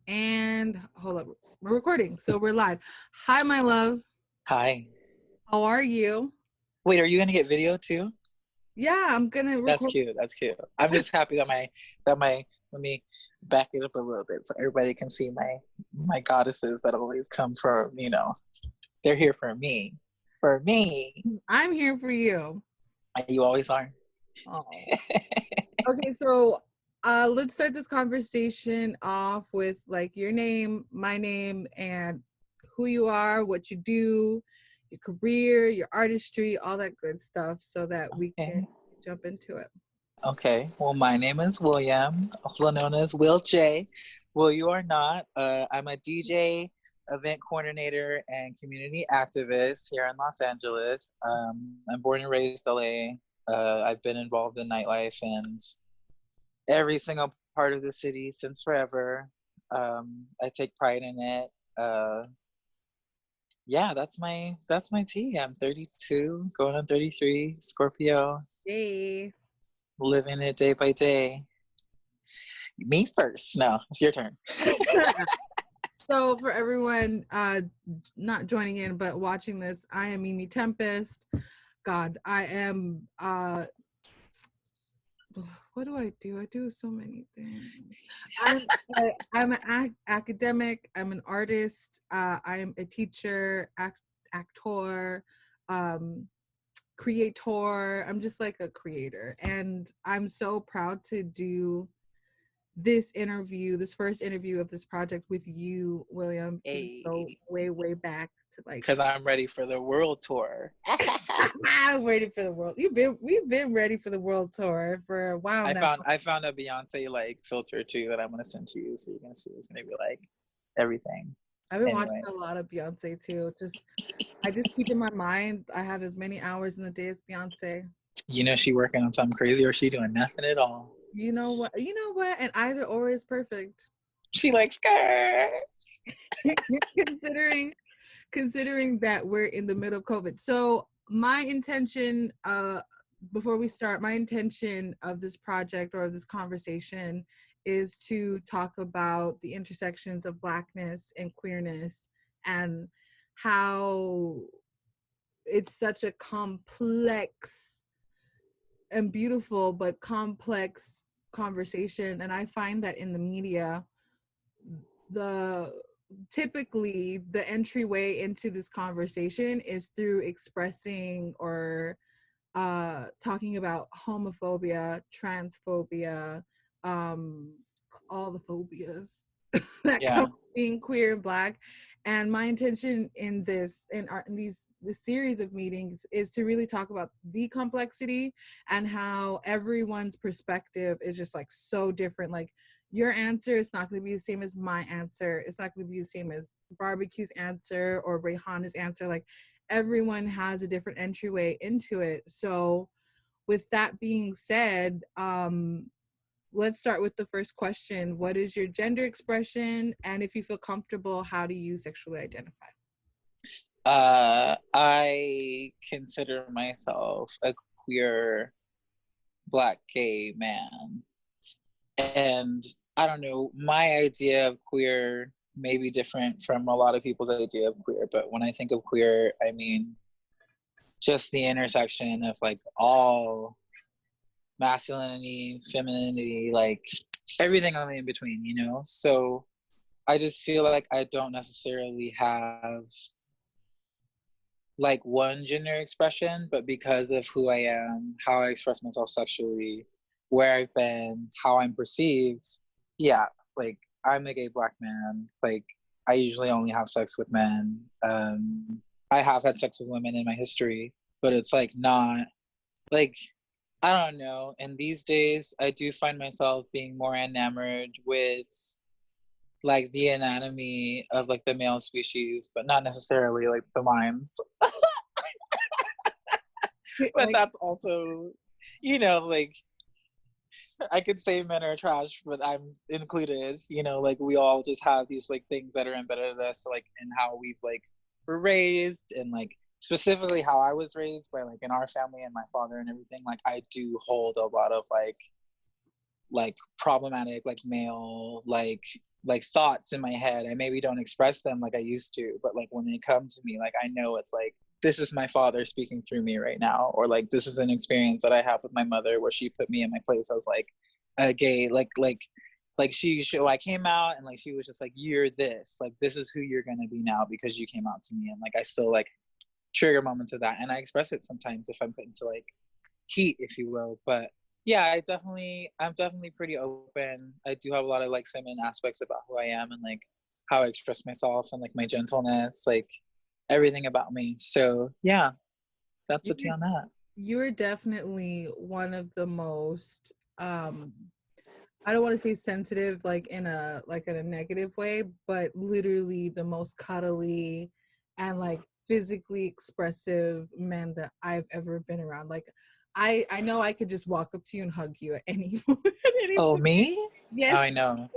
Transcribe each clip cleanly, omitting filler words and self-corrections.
And hold up, we're recording, so we're live. Hi, my love. Hi. How are you? Wait, are you gonna get video too? Yeah, I'm gonna That's record. cute. That's cute. I'm just happy that my let me back it up a little bit so everybody can see my goddesses that always come for, they're here for me. For me. I'm here for you. You always are. Oh. Okay, so let's start this conversation off with like your name, my name, and who you are, what you do, your career, your artistry, all that good stuff, so that we can jump into it. Okay. Well, my name is William, also known as Will J. Will you or not? I'm a DJ, event coordinator, and community activist here in Los Angeles. I'm born and raised LA. I've been involved in nightlife and every single part of the city since forever. I take pride in it. Yeah, that's my tea. I'm 32, going on 33, Scorpio, Yay. living it day by day. Me first. No, it's your turn. So for everyone not joining in but watching this, I am Mimi Tempestt. God, I am what do? I do so many things. I'm an academic, I'm an artist, I am a teacher, actor, creator. I'm just like a creator, and I'm so proud to do this first interview of this project with you, William. Hey. Go way back to like, because I'm ready for the world tour. I'm ready for the world. We've been ready for the world tour for a while now. I found a Beyonce like filter too that I'm gonna send to you, so you're gonna see it's gonna be like everything. I've been watching a lot of Beyonce too. I just keep in my mind I have as many hours in the day as Beyonce. You know she working on something crazy, or she doing nothing at all. You know what? And either or is perfect. She likes skirt. considering that we're in the middle of COVID. So my intention, before we start, my intention of this project or of this conversation is to talk about the intersections of Blackness and queerness and how it's such a complex and beautiful but complex conversation. And I find that in the media, typically the entryway into this conversation is through expressing or talking about homophobia, transphobia, all the phobias that come with being queer and Black. And my intention in this series of meetings is to really talk about the complexity and how everyone's perspective is just like so different. Like, your answer is not going to be the same as my answer. It's not going to be the same as Barbecue's answer or Rayhana's answer. Like, everyone has a different entryway into it. So with that being said, let's start with the first question. What is your gender expression? And if you feel comfortable, how do you sexually identify? I consider myself a queer Black gay man. And I don't know, my idea of queer may be different from a lot of people's idea of queer, but when I think of queer, I mean just the intersection of like all masculinity, femininity, like everything on the in between, So I just feel like I don't necessarily have like one gender expression, but because of who I am, how I express myself sexually, where I've been, how I'm perceived, yeah, like I'm a gay Black man. Like I usually only have sex with men. I have had sex with women in my history, but it's like not like, I don't know. And these days I do find myself being more enamored with like the anatomy of like the male species, but not necessarily like the minds. But that's also, like I could say men are trash, but I'm included, like we all just have these like things that are embedded in us, like in how we've like were raised, and like specifically how I was raised by like in our family and my father and everything. Like I do hold a lot of like problematic like male like like thoughts in my head. I maybe don't express them like I used to, but like when they come to me, like I know it's like this is my father speaking through me right now, or like this is an experience that I have with my mother where she put me in my place as like a gay, like she I came out and like she was just like, you're this, like this is who you're gonna be now because you came out to me. And like I still like trigger moments of that, and I express it sometimes if I'm put into like heat, if you will. But yeah, I'm definitely pretty open. I do have a lot of like feminine aspects about who I am and like how I express myself and like my gentleness, like everything about me. So yeah, that's the tea on that. You're definitely one of the most I don't want to say sensitive like in a negative way, but literally the most cuddly and like physically expressive men that I've ever been around. Like I know I could just walk up to you and hug you at any moment. Oh, me? Oh, Yes. I know.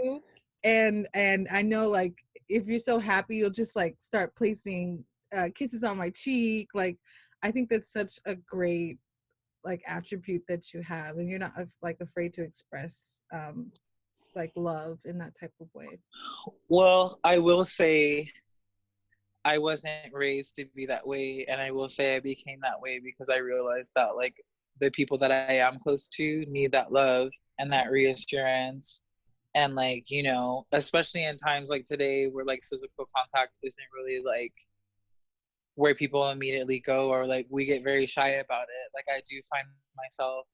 And I know like if you're so happy, you'll just like start placing kisses on my cheek. Like I think that's such a great like attribute that you have, and you're not like afraid to express like love in that type of way. Well, I will say I wasn't raised to be that way, and I will say I became that way because I realized that like the people that I am close to need that love and that reassurance. And like, you know, especially in times like today where like physical contact isn't really like where people immediately go, or like we get very shy about it. Like I do find myself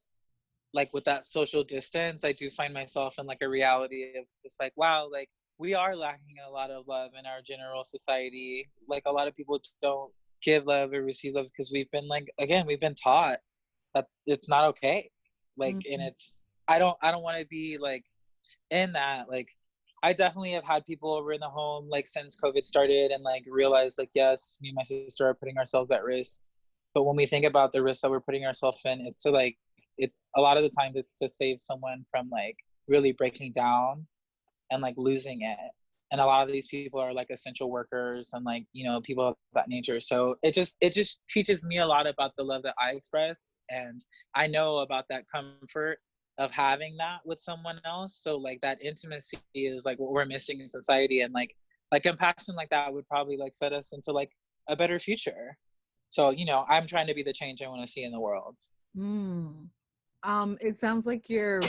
like with that social distance, I do find myself in like a reality of just like, wow, like we are lacking a lot of love in our general society. Like a lot of people don't give love or receive love because we've been like, again, we've been taught that it's not okay. Like, and Mm-hmm. it's, I don't want to be like in that. Like I definitely have had people over in the home like since COVID started and like realized like, yes, me and my sister are putting ourselves at risk. But when we think about the risk that we're putting ourselves in, it's to like, it's a lot of the times it's to save someone from like really breaking down and like losing it. And a lot of these people are like essential workers and like, you know, people of that nature. So it just teaches me a lot about the love that I express. And I know about that comfort of having that with someone else. So like that intimacy is like what we're missing in society. And like compassion like that would probably like set us into like a better future. So, you know, I'm trying to be the change I want to see in the world. Mm. It sounds like you're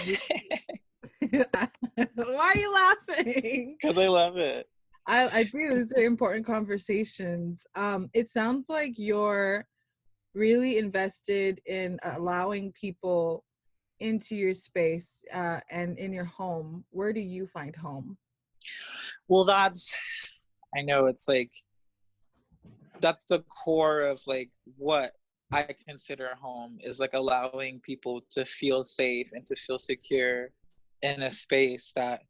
why are you laughing? Because I love it. I think these are important conversations. It sounds like you're really invested in allowing people into your space and in your home. Where do you find home? Well, I know it's like, that's the core of like what I consider home is like allowing people to feel safe and to feel secure in a space that,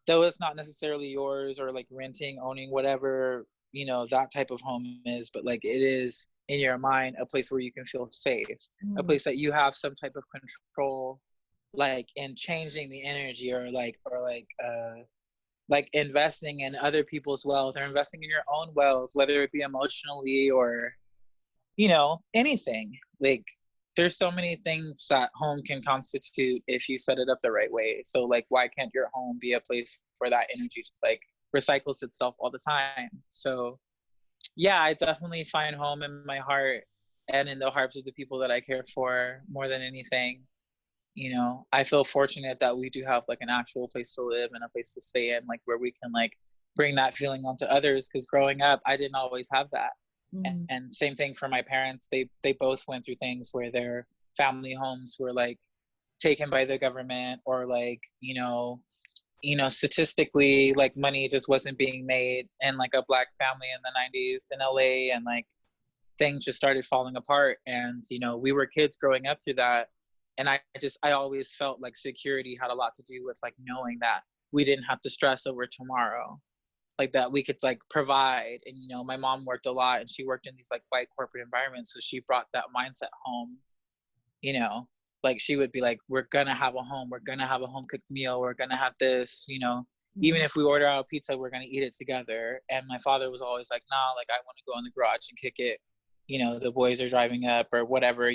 though it's not necessarily yours or like renting, owning, whatever, you know, that type of home is, but like it is in your mind a place where you can feel safe, a Mm. place that you have some type of control, like in changing the energy or like investing in other people's wealth or investing in your own wealth, whether it be emotionally or, you know, anything. Like there's so many things that home can constitute if you set it up the right way. So like why can't your home be a place where that energy just like recycles itself all the time? So yeah, I definitely find home in my heart and in the hearts of the people that I care for more than anything. You know, I feel fortunate that we do have like an actual place to live and a place to stay in, like where we can like bring that feeling onto others, because growing up I didn't always have that. Mm. And same thing for my parents, they both went through things where their family homes were like taken by the government, or like, statistically like money just wasn't being made in like a black family in the 90s in LA, and like things just started falling apart. And we were kids growing up through that. And I always felt like security had a lot to do with like knowing that we didn't have to stress over tomorrow, like that we could like provide. And my mom worked a lot and she worked in these like white corporate environments, so she brought that mindset home. you know like she would be like, we're gonna have a home, we're gonna have a home cooked meal, we're gonna have this, even Mm. if we order out pizza, we're gonna eat it together. And my father was always like, nah, like I want to go in the garage and kick it, the boys are driving up or whatever,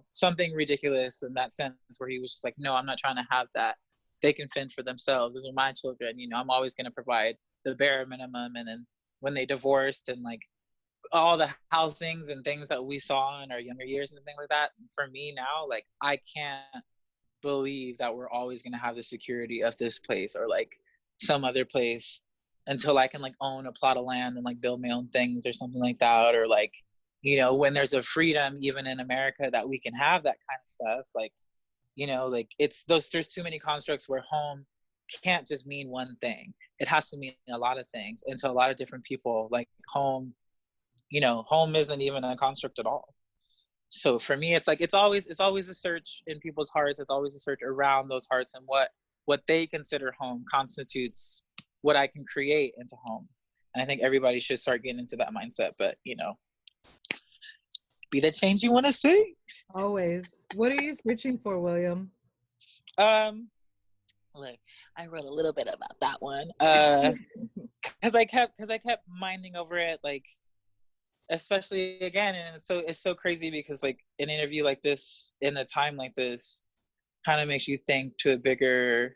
something ridiculous in that sense, where he was just like, no, I'm not trying to have that. they can fend for themselves. Those are my children. You know, I'm always going to provide the bare minimum. And then when they divorced and like all the housings and things that we saw in our younger years and things like that, for me now, like I can't believe that we're always going to have the security of this place or like some other place until I can like own a plot of land and like build my own things or something like that. Or like, you know, when there's a freedom even in America that we can have that kind of stuff, like, you know, like it's those, there's too many constructs where home can't just mean one thing. It has to mean a lot of things. And to a lot of different people, like home, you know, home isn't even a construct at all. So for me, it's like it's always a search in people's hearts. It's always a search around those hearts, and what they consider home constitutes what I can create into home. And I think everybody should start getting into that mindset. But you know, be the change you want to see. Always. What are you searching for, William? Look, I wrote a little bit about that one. Because I kept minding over it, like, especially again, and it's so crazy because like an interview like this in a time like this kind of makes you think to a bigger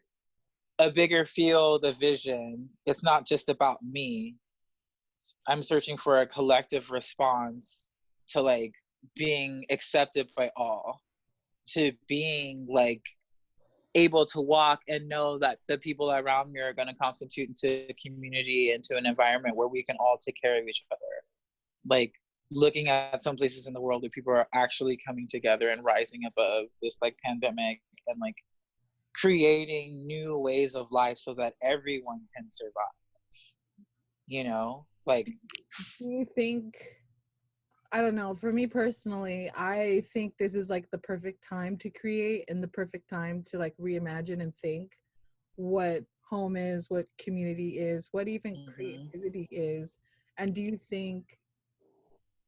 field of vision. It's not just about me. I'm searching for a collective response to like being accepted by all, to being like able to walk and know that the people around me are going to constitute into a community, into an environment where we can all take care of each other. Like looking at some places in the world where people are actually coming together and rising above this like pandemic and like creating new ways of life so that everyone can survive. You know, like, Do you think, I don't know, for me personally, I think this is like the perfect time to create and the perfect time to like reimagine and think what home is, what community is, what even creativity is. And do you think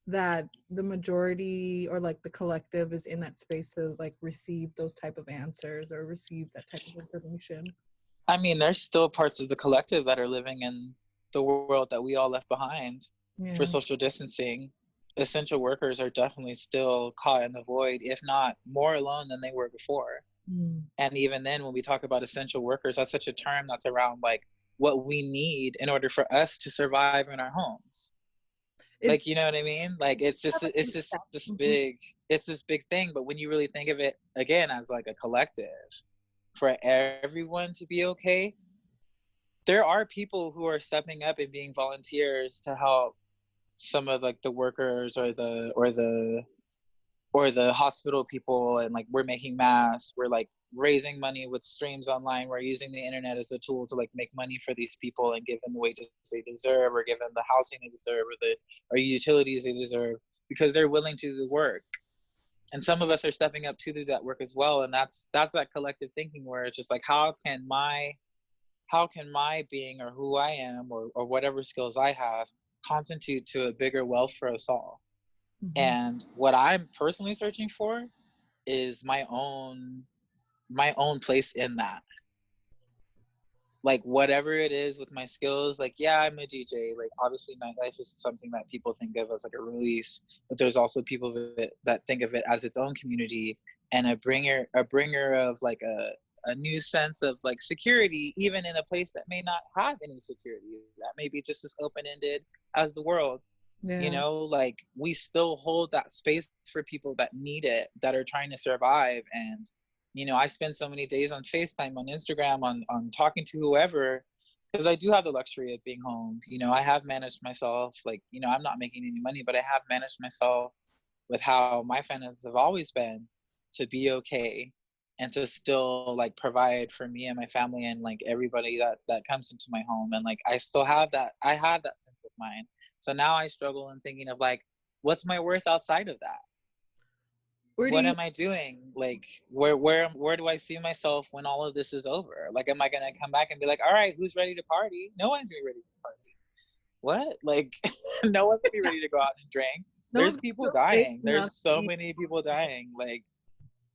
that the majority or like the collective is in that space to like receive those type of answers or receive that type of information? I mean, there's still parts of the collective that are living in the world that we all left behind for Yeah. social distancing. Essential workers are definitely still caught in the void, if not more alone than they were before. Mm. And even then, when we talk about essential workers, that's such a term that's around like what we need in order for us to survive in our homes. It's Like, you know what I mean? Like it's just this Mhm. big, it's this big thing. But when you really think of it again as like a collective, for everyone to be okay, there are people who are stepping up and being volunteers to help some of like the workers or the hospital people, and like we're making masks, we're like raising money with streams online, we're using the internet as a tool to like make money for these people and give them the wages they deserve, or give them the housing they deserve, or utilities they deserve, because they're willing to do the work. And some of us are stepping up to do that work as well. And that's that collective thinking where it's just like, how can my being or who I am, or whatever skills I have, constitute to a bigger wealth for us all. Mhm. And what I'm personally searching for is my own place in that. Like whatever it is with my skills, like yeah, I'm a DJ. Like obviously nightlife is something that people think of as like a release, but there's also people that think of it as its own community and a bringer of like a new sense of like security, even in a place that may not have any security, that may be just as open-ended as the world. You Yeah. know, like we still hold that space for people that need it, that are trying to survive. And you know, I spend so many days on FaceTime, on Instagram, on talking to whoever, because I do have the luxury of being home. You know, I have managed myself, like, you know, I'm not making any money, but I have managed myself with how my finances have always been, to be okay and to still like provide for me and my family and like everybody that comes into my home. And like I still have that, I have that sense of mind. So now I struggle in thinking of like, what's my worth outside of that? Where do What you am I doing? Like where do I see myself when all of this is over? Like am I gonna come back and be like, all right, who's ready to party? No one's gonna be ready to party. What? Like no one's gonna be ready to go out and drink. no There's one's people still safe dying. enough There's to so eat? many people dying. Like,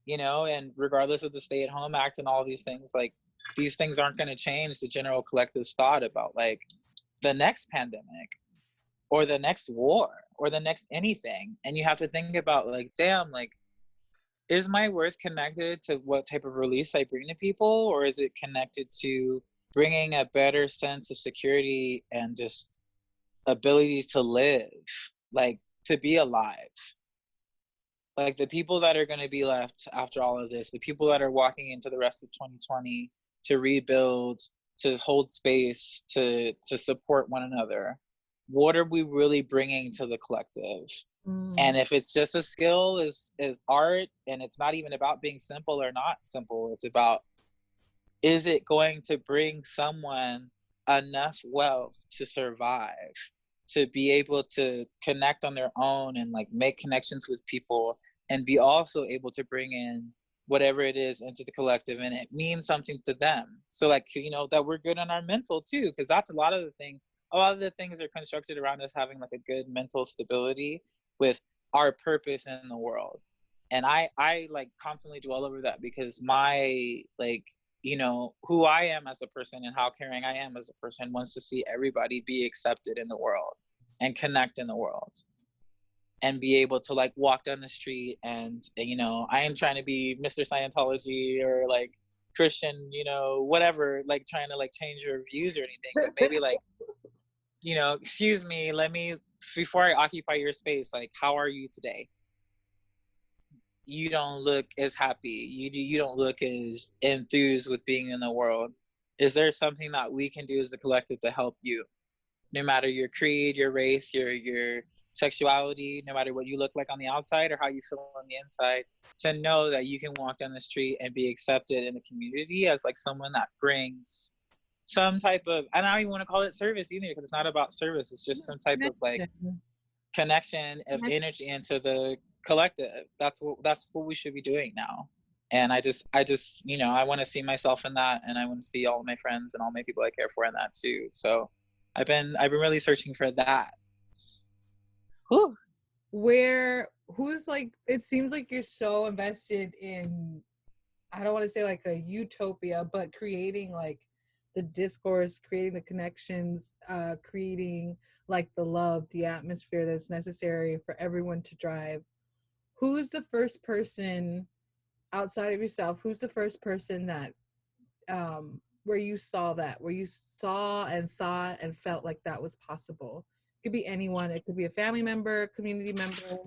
you know, and regardless of the Stay-at-Home Act and all these things, like these things aren't gonna change the general collective thought about like the next pandemic or the next war or the next anything. And you have to think about like, damn, like is my worth connected to what type of release I bring to people, or is it connected to bringing a better sense of security and just ability to live, like to be alive? Like the people that are going to be left after all of this, the people that are walking into the rest of 2020 to rebuild, to hold space, to support one another, what are we really bringing to the collective? And if it's just a skill is art, and it's not even about being simple or not simple, it's about, is it going to bring someone enough wealth to survive, to be able to connect on their own and like make connections with people, and be also able to bring in whatever it is into the collective, and it means something to them. So like, you know, that we're good on our mental too, because that's a lot of the things are constructed around us having like a good mental stability with our purpose in the world. And I like constantly dwell over that, because my, like, you know, who I am as a person and how caring I am as a person wants to see everybody be accepted in the world and connect in the world and be able to like walk down the street and, you know, I am trying to be Mr. Scientology or like Christian, you know, whatever, like trying to like change your views or anything, but maybe like, you know, excuse me, let me, before I occupy your space, like, how are you today? You don't look as happy. You don't look as enthused with being in the world. Is there something that we can do as a collective to help you? No matter your creed, your race, your sexuality, no matter what you look like on the outside or how you feel on the inside, to know that you can walk down the street and be accepted in the community as like someone that brings some type of, I don't even want to call it service either, because it's not about service. It's just some type of like connection of energy into the collective. That's what we should be doing now. And I just you know, I want to see myself in that, and I want to see all of my friends and all my people I care for in that too. So I've been really searching for that. Whew. Who's like, it seems like you're so invested in, I don't want to say like a utopia, but creating like the discourse, creating the connections, creating like the love, the atmosphere that's necessary for everyone to drive. Who's the first person outside of yourself? Who's the first person that where you saw that, where you saw and thought and felt like that was possible? It could be anyone. It could be a family member, community member.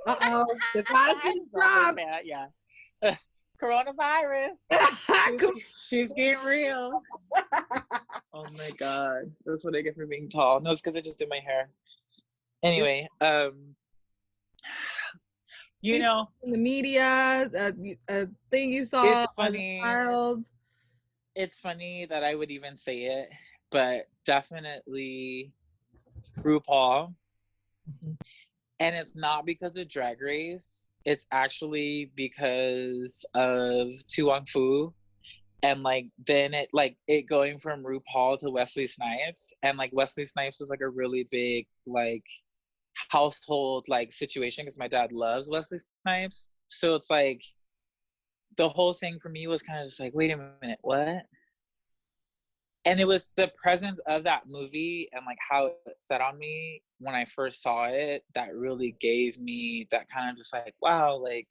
Uh-oh, the goddess is dropped. Yeah. Coronavirus. She's getting real. Oh my god, that's what I get for being tall. No, it's because I just did my hair. Anyway, you know, in the media, a thing you saw it's funny. as a child. It's funny that I would even say it, but definitely RuPaul. Mm-hmm. And it's not because of Drag Race. It's actually because of Tu Wong Fu. And like then it going from RuPaul to Wesley Snipes, and like Wesley Snipes was like a really big like household like situation, because my dad loves Wesley Snipes. So it's like the whole thing for me was kind of just like, wait a minute, what? And it was the presence of that movie and like how it set on me when I first saw it that really gave me that kind of just like, wow, like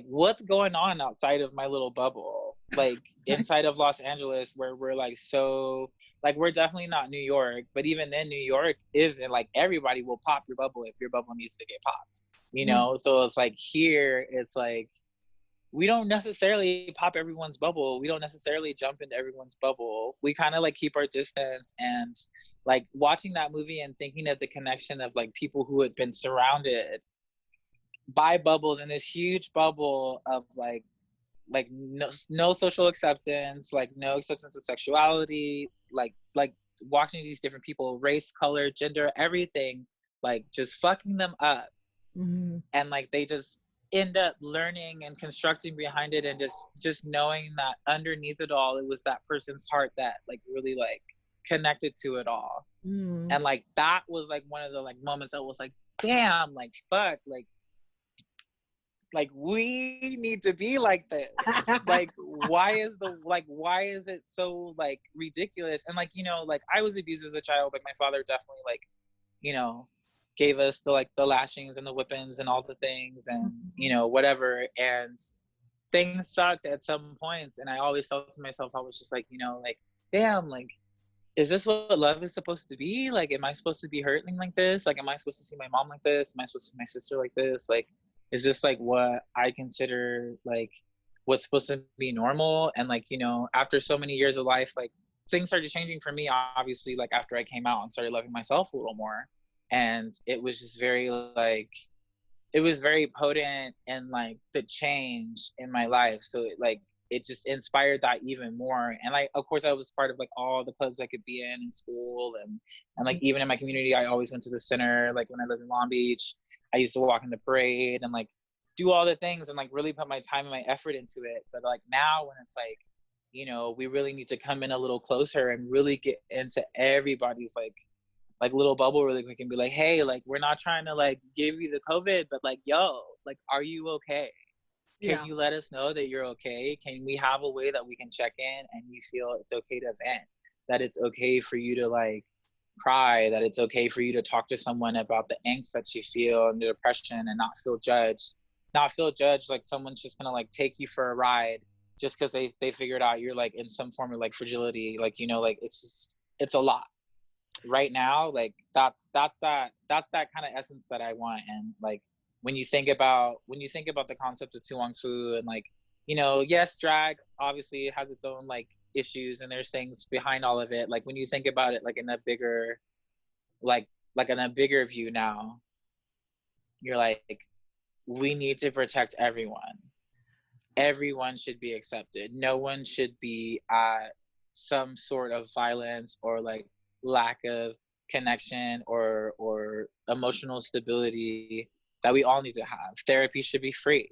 what's going on outside of my little bubble, like inside of Los Angeles, where we're like, so like, we're definitely not New York, but even then New York isn't like, everybody will pop your bubble if your bubble needs to get popped, you know? So it's like here it's like we don't necessarily pop everyone's bubble. We don't necessarily jump into everyone's bubble. We kind of like keep our distance. And like watching that movie and thinking of the connection of like people who had been surrounded by bubbles in this huge bubble of like no social acceptance, like no acceptance of sexuality, like watching these different people, race, color, gender, everything, like just fucking them up. Mm-hmm. And like they just end up learning and constructing behind it, and just knowing that underneath it all, it was that person's heart that like really like connected to it all. And like that was like one of the like moments that was like, damn, like fuck, like we need to be like this. Like why is it so like ridiculous? And like, you know, like I was abused as a child, like my father definitely like, you know, gave us the like the lashings and the whippings and all the things and you Mhm. know whatever, and things sucked at some points, and I always thought to myself, I was just like, you know, like, damn, like, is this what love is supposed to be? Like, am I supposed to be hurting like this? Like, am I supposed to see my mom like this? Am I supposed to see my sister like this? Like, is this like what I consider like what's supposed to be normal? And like, you know, after so many years of life, like things started changing for me, obviously, like after I came out and started loving myself a little more. And it was just very like it was very potent in like the change in my life. So it like it just inspired that even more. And like of course I was part of like all the clubs I could be in school, and like even in my community I always went to the center. Like when I lived in Long Beach, I used to walk in the parade and like do all the things and like really put my time and my effort into it. But like now when it's like, you know, we really need to come in a little closer and really get into everybody's like little bubble really quick and be like, hey, like we're not trying to like give you the COVID, but like, yo, like, are you okay? Can Yeah. you let us know that you're okay? Can we have a way that we can check in and you feel it's okay to vent? That it's okay for you to like cry, that it's okay for you to talk to someone about the angst that you feel and the depression and not feel judged. Not feel judged like someone's just gonna like take you for a ride just because they figured out you're like in some form of like fragility. Like, you know, like it's just it's a lot right now. Like that's that kind of essence that I want. And like when you think about the concept of tuong fu and like, you know, yes, drag obviously has its own like issues and there's things behind all of it. Like when you think about it like in a bigger like in a bigger view now, you're like, we need to protect everyone. Everyone should be accepted. No one should be at some sort of violence or like lack of connection or emotional stability that we all need to have. Therapy should be free.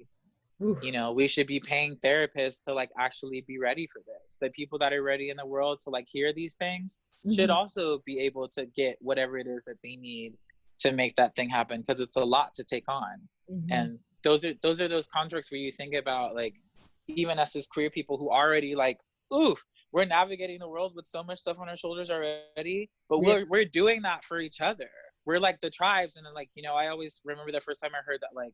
You Oof. know, we should be paying therapists to like actually be ready for this. The people that are ready in the world to like hear these things should Mhm. also be able to get whatever it is that they need to make that thing happen, because it's a lot to take on. Mhm. And those are those contracts where you think about like even us as queer people who already like, ooh, we're navigating the world with so much stuff on our shoulders already, but Yeah. we're doing that for each other. We're like the tribes. And then like, you know, I always remember the first time I heard that like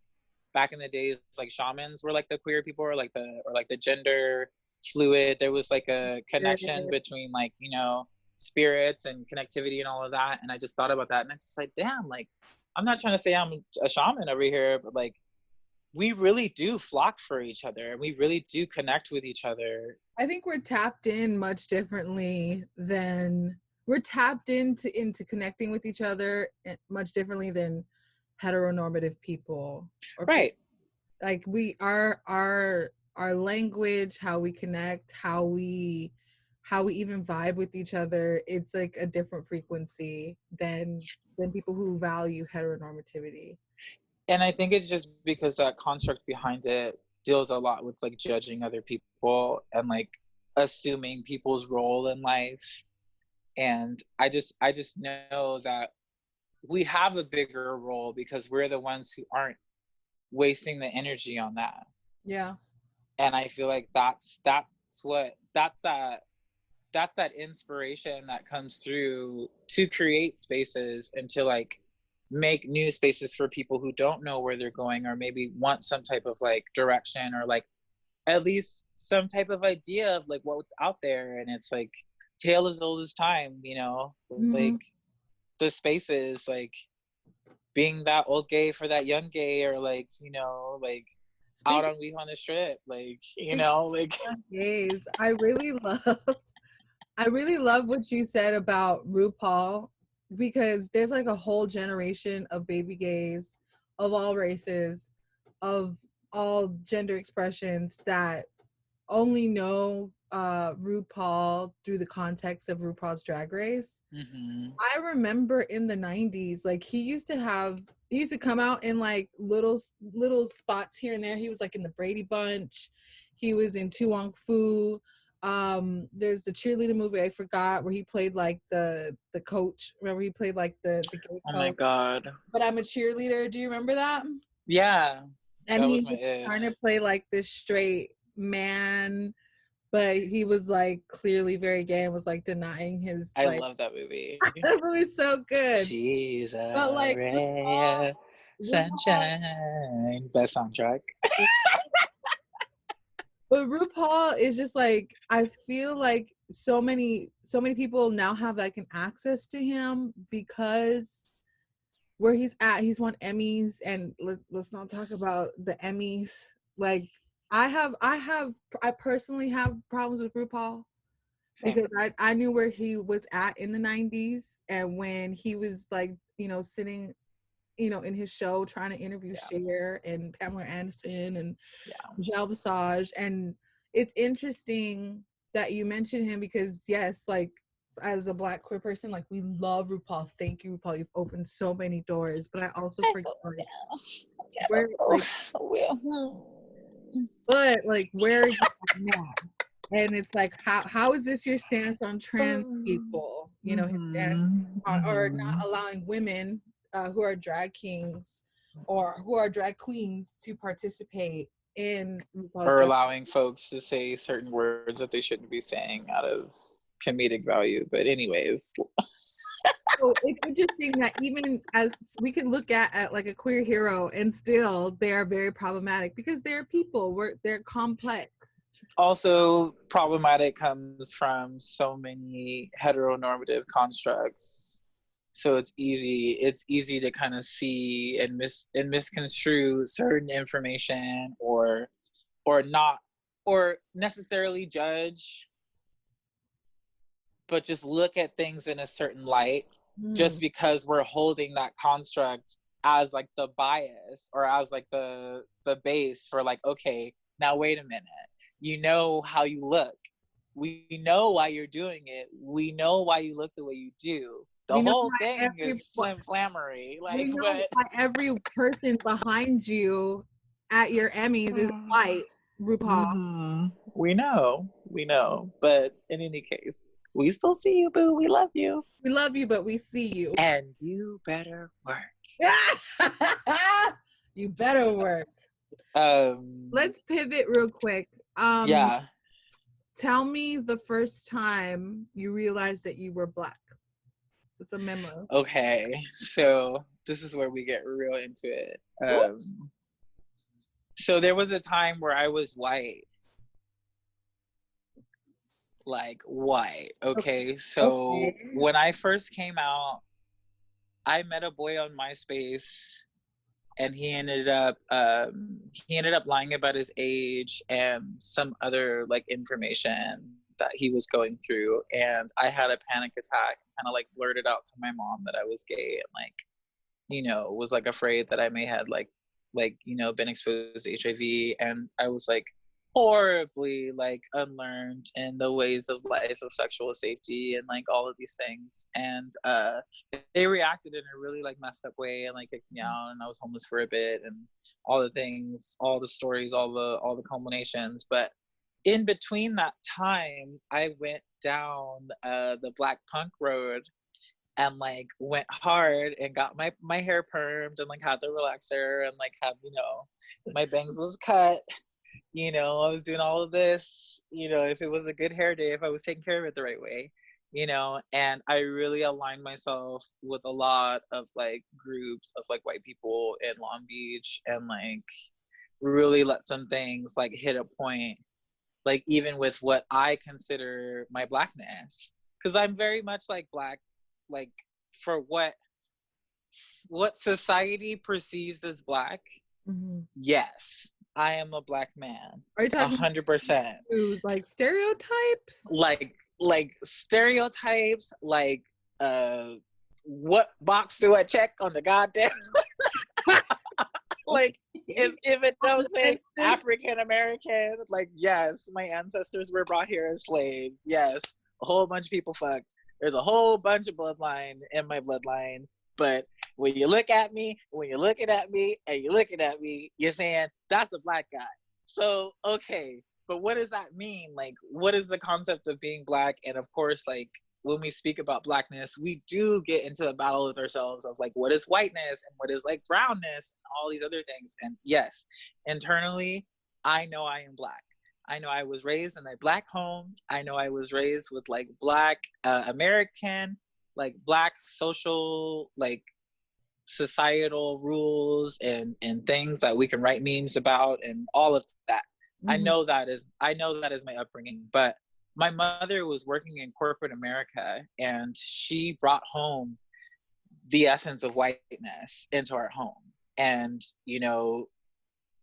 back in the days like shamans were like the queer people, or like the gender fluid. There was like a connection between like, you know, spirits and connectivity and all of that. And I just thought about that and I'm just like, damn, like I'm not trying to say I'm a shaman over here, but like we really do flock for each other and we really do connect with each other. I think we're tapped in much differently than we're tapped into connecting with each other much differently than heteronormative people or people Right. like we our language, how we connect, how we even vibe with each other, it's like a different frequency than people who value heteronormativity. And I think it's just because that construct behind it deals a lot with like judging other people and like assuming people's role in life. And I just know that we have a bigger role because we're the ones who aren't wasting the energy on that. Yeah. And I feel like that's that inspiration that comes through to create spaces and to like make new spaces for people who don't know where they're going or maybe want some type of like direction or like at least some type of idea of like what's out there. And it's like tale as old as time, you know, like Hmm. the spaces like being that old gay for that young gay, or like, you know, like out Speaking on we on the strip, like, you speaking know, like of gays, I really love what you said about RuPaul, because there's like a whole generation of baby gays of all races, of all gender expressions that only know RuPaul through the context of RuPaul's Drag Race. mm-hmm. I remember in the 90s, like he used to come out in like little spots here and there. He was like in the Brady Bunch. He was in Tu Wong Fu. There's the cheerleader movie I forgot where he played like the coach. Remember he played like the gay Oh my coach. god. But I'm a cheerleader. Do you remember that? Yeah, And that he was my was trying to ish. play like this straight man but he was like clearly very gay and was like denying his I like love that movie. that movie's so good. She's But a like ray of RuPaul, sunshine. Best soundtrack. but RuPaul is just like, I feel like so many people now have like an access to him because where he's at, he's won Emmys, and let's not talk about the Emmys. Like I personally have problems with RuPaul Same. because I knew where he was at in the 90s, and when he was like, sitting, in his show trying to interview Yeah. Cher and Pamela Anderson and Yeah. Michelle Visage. And it's interesting that you mentioned him because yes, like as a Black queer person, like we love RuPaul. Thank you, RuPaul. You've opened so many doors, but I also forget like where like but like where are you at now? And it's like how is this your stance on trans people? His stance on, or not allowing women who are drag kings or who are drag queens to participate in RuPaul's Or drag. allowing folks to say certain words that they shouldn't be saying out of comedic value. But anyways. So it's interesting that even as we can look at like a queer hero and still they are very problematic because they're people, they're complex. Also, problematic comes from so many heteronormative constructs. So it's easy to kind of see and misconstrue certain information or not, or necessarily judge, but just look at things in a certain light just because we're holding that construct as like the bias or as like the base for like, okay, now wait a minute, how you look, we know why you're doing it, we know why you look the way you do, the We know whole why thing is flammery, like, we know but why every person behind you at your Emmys is white, RuPaul. we know, but in any case, we still see you, boo, we love you, We love you, but we see you. and you better work. You better work. Let's pivot real quick. Yeah. Tell me the first time you realized that you were Black. It's a memo. Okay, so this is where we get real into it. So there was a time where I was white. Like white. Okay. So when I first came out, I met a boy on MySpace and he ended up lying about his age and some other like information that he was going through, and I had a panic attack, kind of like blurted out to my mom that I was gay and like was like afraid that I may had like been exposed to HIV, and I was like horribly like unlearned in the ways of life of sexual safety and like all of these things, and they reacted in a really like messed up way and like kicked me out, and I was homeless for a bit and all the things, all the stories, all the culminations. But in between that time, I went down the Black punk road and like went hard and got my hair permed and like had the relaxer and like had my bangs was cut, I was doing all of this, if it was a good hair day, if I was taking care of it the right way, and I really aligned myself with a lot of like groups of like white people in Long Beach and like really let some things like hit a point, like even with what I consider my Blackness, because I'm very much like Black, like for what society perceives as Black. Yes, I am a Black man. Are you talking 100%? Like stereotypes? Like stereotypes. Like, what box do I check on the goddamn? Like, if it doesn't say African American, like, yes, my ancestors were brought here as slaves. Yes, a whole bunch of people fucked. There's a whole bunch of bloodline in my bloodline. But when you look at me, and you're looking at me, you're saying, that's a Black guy. So, okay, but what does that mean? Like, what is the concept of being Black? And of course, like, when we speak about Blackness, we do get into a battle with ourselves of like, what is whiteness and what is like brownness and all these other things. And yes, internally, I know I am Black. I know I was raised in a Black home. I know I was raised with like Black American, like Black social, like societal rules and things that we can write memes about and all of that. Mhm. I know that is my upbringing. But my mother was working in corporate America, and she brought home the essence of whiteness into our home. And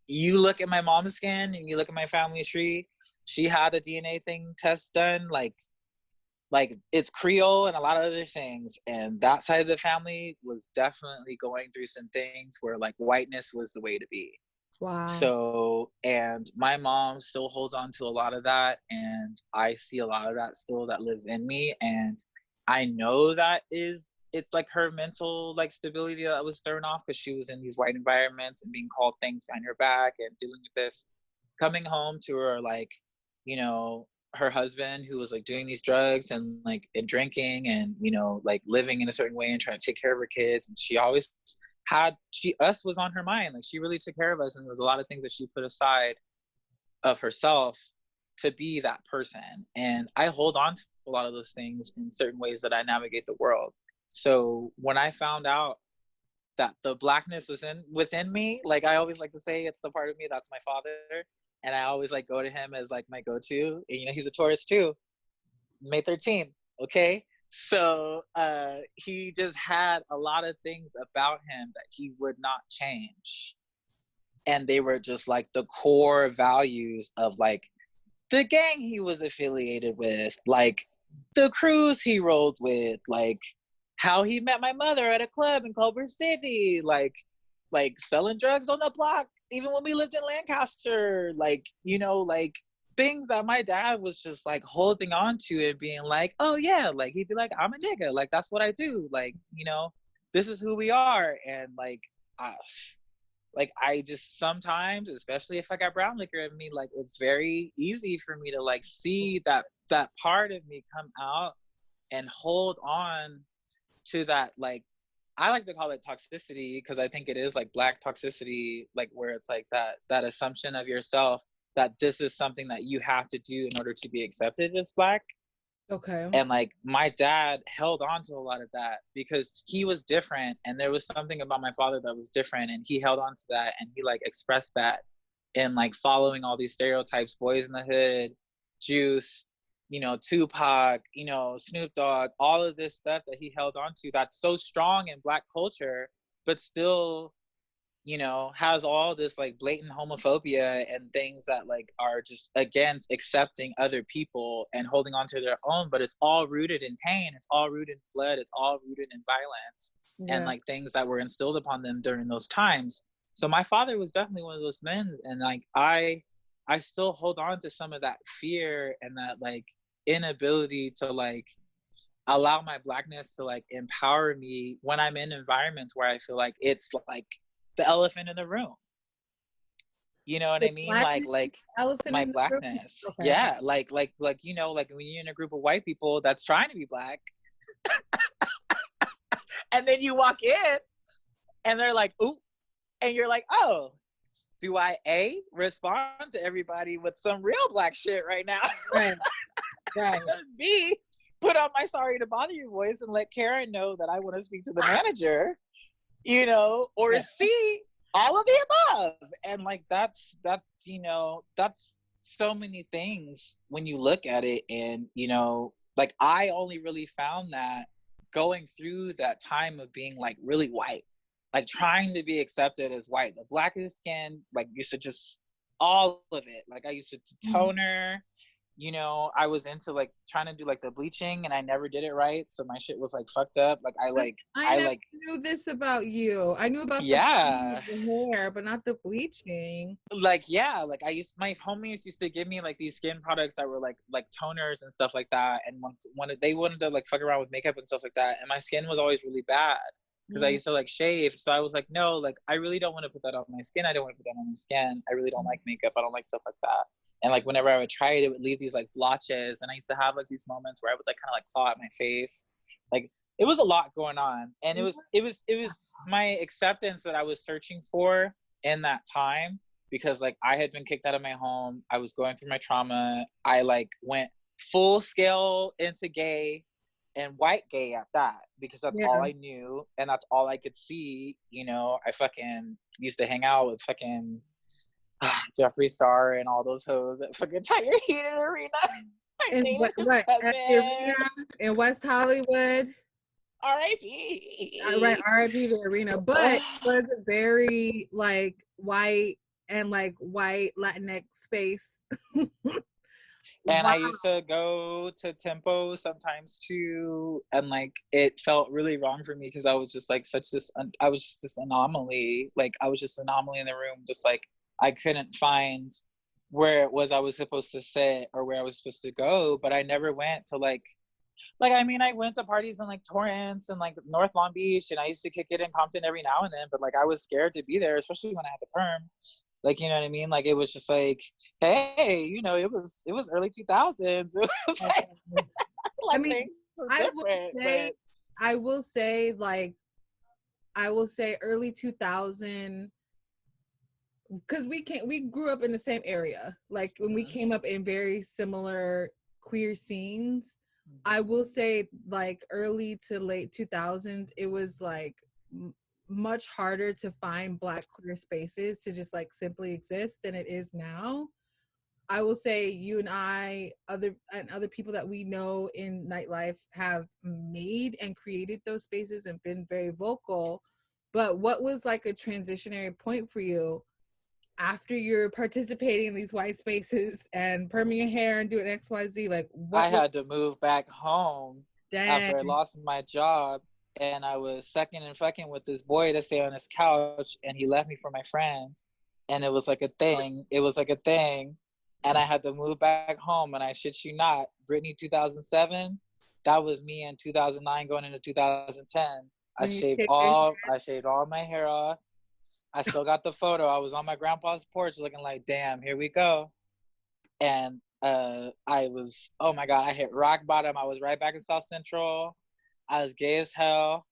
you look at my mom's skin and you look at my family tree, she had a DNA thing test done, like it's Creole and a lot of other things. And that side of the family was definitely going through some things where like whiteness was the way to be. Wow. So, and my mom still holds on to a lot of that. And I see a lot of that still that lives in me. And I know it's like her mental like stability that was thrown off because she was in these white environments and being called things behind her back and dealing with this. Coming home to her, like, her husband who was like doing these drugs and like and drinking and like living in a certain way and trying to take care of her kids, and she always had she us was on her mind. Like she really took care of us, and there was a lot of things that she put aside of herself to be that person. And I hold on to a lot of those things in certain ways that I navigate the world. So when I found out that the Blackness was within me, like I always like to say, it's the part of me that's my father, and I always like go to him as like my go-to. And, he's a Taurus too, May 13th. Okay, so he just had a lot of things about him that he would not change, and they were just like the core values of like the gang he was affiliated with, like the crews he rolled with, like how he met my mother at a club in Culver City, like selling drugs on the block, even when we lived in Lancaster, like, like things that my dad was just like holding on to and being like, oh yeah, like he'd be like, I'm a nigga, like that's what I do, like, this is who we are. And like I just sometimes, especially if I got brown liquor in me, like it's very easy for me to like see that part of me come out and hold on to that. Like I like to call it toxicity because I think it is like Black toxicity, like where it's like that assumption of yourself that this is something that you have to do in order to be accepted as Black. Okay. And like my dad held on to a lot of that because he was different, and there was something about my father that was different, and he held on to that, and he like expressed that in like following all these stereotypes, Boys in the Hood, Juice, Tupac, Snoop Dogg, all of this stuff that he held on to that's so strong in Black culture, but still has all this like blatant homophobia and things that like are just against accepting other people and holding on to their own. But it's all rooted in pain, it's all rooted in blood, it's all rooted in violence and Yeah. like things that were instilled upon them during those times. So my father was definitely one of those men, and like I still hold on to some of that fear and that like inability to like allow my Blackness to like empower me when I'm in environments where I feel like it's like the elephant in the room. You know what The I mean? blackness is Like the elephant my in the room. Blackness. Okay. Yeah, like like like when you're in a group of white people that's trying to be Black, and then you walk in and they're like, "Ooh," and you're like, "Oh, do I A, respond to everybody with some real Black shit right now? Right. Right. B, put on my sorry to bother you voice and let Karen know that I want to speak to the manager, or Yeah. C, all of the above." And like that's so many things when you look at it. And like I only really found that going through that time of being like really white, like trying to be accepted as white. The blackest skin, like used to just all of it. Like I used to Mhm. toner, I was into like trying to do like the bleaching, and I never did it right, so my shit was like fucked up. Like I I never like knew this about you. I knew about the yeah, hair, but not the bleaching. like yeah, like my homies used to give me like these skin products that were like toners and stuff like that, and they wanted to like fuck around with makeup and stuff like that, and my skin was always really bad because I Mm. used to like shave. So I was like, no, like I really don't want to put that on my skin. I don't want to put that on my skin. I really don't like makeup. I don't like stuff like that. And like whenever I would try it, it would leave these like blotches, and I used to have like these moments where I would like kind of like claw at my face. Like it was a lot going on, and it was my acceptance that I was searching for in that time. because like I had been kicked out of my home. I was going through my trauma. I like went full scale into gay and white gay at that, because that's all I knew and that's all I could see. You know, I fucking used to hang out with fucking Jeffree Star and all those hoes at fucking Tiger Heated Arena. And what at the arena in West Hollywood? R.I.P. Right, R.I.P. the arena, but it was a very like white and like white Latinx space. And Wow. I used to go to Tempestt sometimes too, and like it felt really wrong for me because I was just like I was just this anomaly. Like I was just an anomaly in the room, just like I couldn't find where it was I was supposed to sit or where I was supposed to go. But I never went to like I mean, I went to parties in like Torrance and like North Long Beach, and I used to kick it in Compton every now and then. But like I was scared to be there, especially when I had the perm. Like, you know what I mean? Like it was just like, hey, you know, it was early 2000s. It was like, I mean, things were different. I will say early 2000, because we grew up in the same area. Like when we came up in very similar queer scenes, I will say like early to late 2000s, it was like much harder to find Black queer spaces to just like simply exist than it is now. I will say you and I, other people that we know in nightlife have made and created those spaces and been very vocal. But what was like a transitionary point for you after you're participating in these white spaces and perming your hair and doing XYZ? Like I had to move back home after I Dang. lost my job, and I was second and fucking with this boy to stay on his couch, and he left me for my friend, and it was like a thing. And I had to move back home, and I shit you not, Britney 2007, that was me in 2009 going into 2010. I shaved all my hair off. I still got the photo. I was on my grandpa's porch looking like, damn, here we go. And I was, oh my God, I hit rock bottom. I was right back in South Central. I was gay as hell.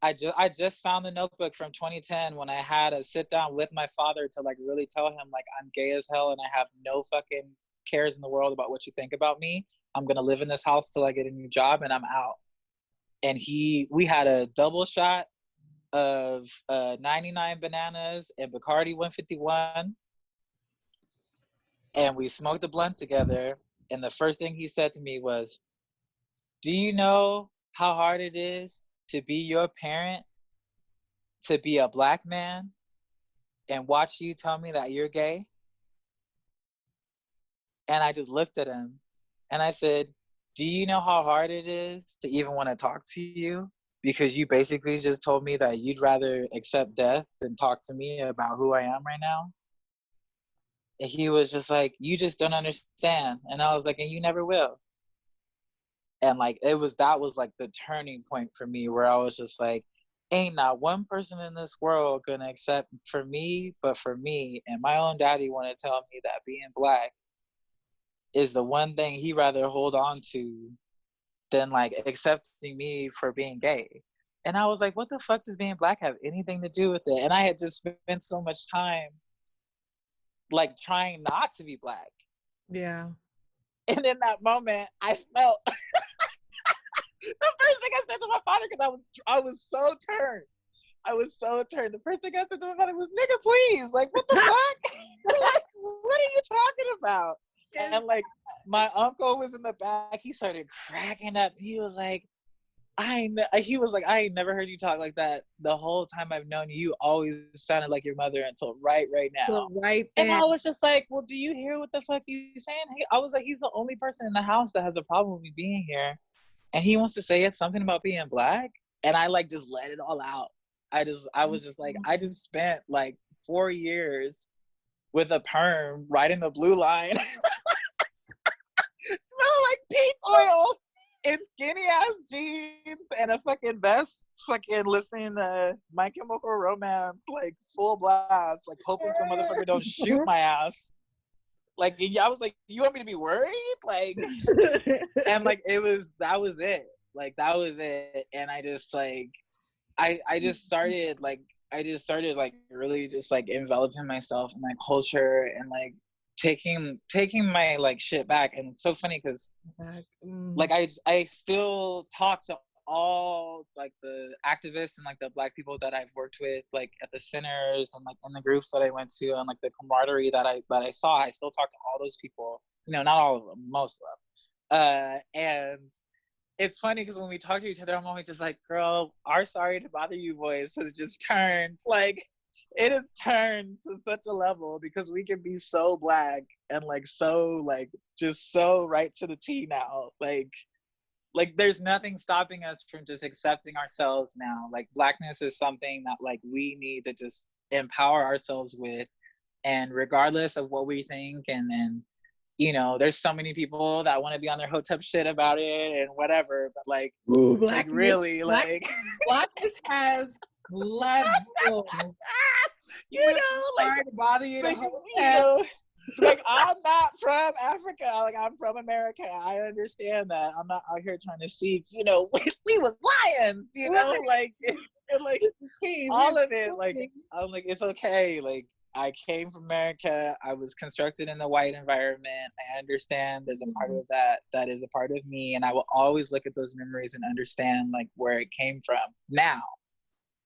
I just found the notebook from 2010 when I had a sit down with my father to like really tell him like I'm gay as hell and I have no fucking cares in the world about what you think about me. I'm gonna live in this house till I get a new job and I'm out. And we had a double shot of 99 bananas and Bacardi 151, and we smoked a blunt together. And the first thing he said to me was, "Do you know how hard it is to be your parent, to be a Black man, and watch you tell me that you're gay?" And I just looked at him and I said, "Do you know how hard it is to even want to talk to you? Because you basically just told me that you'd rather accept death than talk to me about who I am right now." And he was just like, "You just don't understand." And I was like, "And you never will." And like that was like the turning point for me, where I was just like, ain't not one person in this world gonna accept for me but for me. And my own daddy want to tell me that being Black is the one thing he rather hold on to than like accepting me for being gay. And I was like, what the fuck does being Black have anything to do with it? And I had just spent so much time like trying not to be Black. Yeah. And in that moment I felt the first thing I said to my father, because I was so turned. The first thing I said to my father was, "Nigga, please, like, what the fuck? Like, what are you talking about?" And like, my uncle was in the back. He started cracking up. He was like, "I ain't never heard you talk like that. The whole time I've known you, you always sounded like your mother until right now." So right then. And there. I was just like, "Well, do you hear what the fuck he's saying?" I was like, "He's the only person in the house that has a problem with me being here. And he wants to say it's something about being Black." And I like just let it all out. I was just like, I just spent like 4 years with a perm riding the blue line, smelling like pink oil in skinny ass jeans and a fucking vest, fucking listening to My Chemical Romance, like full blast, like hoping some motherfucker don't shoot my ass. Like, I was like, you want me to be worried? Like, and like, that was it. Like, that was it. And I just like, I just started like I just started like really just like enveloping myself in my culture and like taking my like shit back. And it's so funny because like I still talk to all like the activists and like the Black people that I've worked with, like at the centers and like in the groups that I went to, and like the camaraderie that I saw. I still talk to all those people, you know, not all of them, most of them. And it's funny because when we talk to each other, I'm always just like, girl, our sorry to bother you voice has just turned, like, it has turned to such a level because we can be so Black and like so like just so right to the T now. Like there's nothing stopping us from just accepting ourselves now. Like Blackness is something that like we need to just empower ourselves with, and regardless of what we think, and then you know, there's so many people that want to be on their hotep shit about it and whatever, but like, ooh, like really, like Blackness has levels. you know, like, sorry to bother you, like, to hotep. you know, like I'm not from Africa, like I'm from America. I understand that. I'm not out here trying to seek, you know, we was lions, you know, like, and like all of it, like I'm like, it's okay, like I came from America. I was constructed in the white environment. I understand there's a part of that is a part of me, and I will always look at those memories and understand like where it came from now.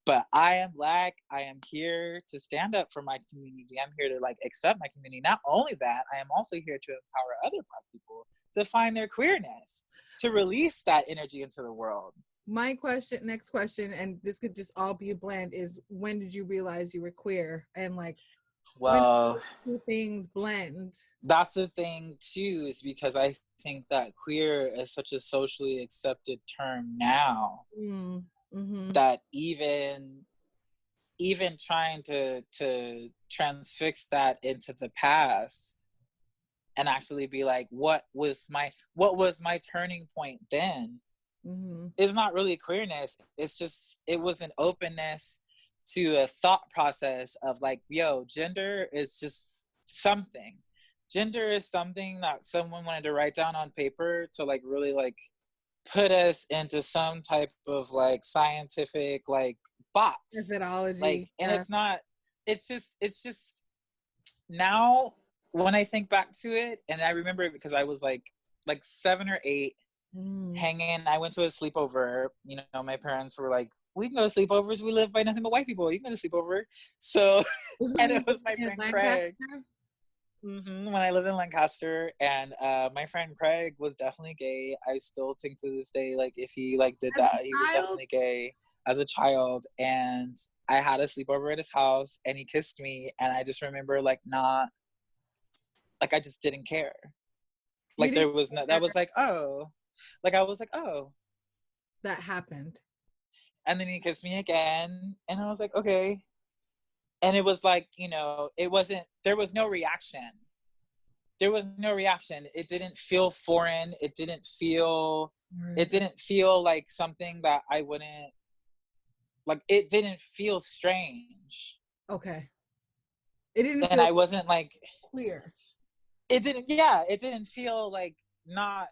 But I am Black. I am here to stand up for my community. I'm here to like accept my community. Not only that, I am also here to empower other Black people to find their queerness, to release that energy into the world. My next question, and this could just all be a blend, is when did you realize you were queer? And like, well, when two things blend? That's the thing too, is because I think that queer is such a socially accepted term now that even trying to transfix that into the past and actually be like, what was my turning point then? It's not really queerness. It's just, it was an openness to a thought process of like, yo, gender is just something. Gender is something that someone wanted to write down on paper to like really like put us into some type of like scientific like box methodology. Like, and it's not, it's just now when I think back to it, and I remember it because I was like 7 or 8 hanging. I went to a sleepover. You know, my parents were like, we can go to sleepovers. We live by nothing but white people. You can go to sleepover. So, and it was my friend Craig. When I lived in Lancaster, and my friend Craig was definitely gay. I still think to this day, like if he like did that, he was definitely gay as a child. And I had a sleepover at his house, and he kissed me, and I just remember like not, like I just didn't care. Like there was no, that was like, oh. Like, I was like, oh. That happened. And then he kissed me again. And I was like, okay. And it was like, you know, there was no reaction. It didn't feel foreign. It didn't feel like something that I wouldn't, like, it didn't feel strange. Okay. It didn't and I wasn't like queer. It didn't feel like not,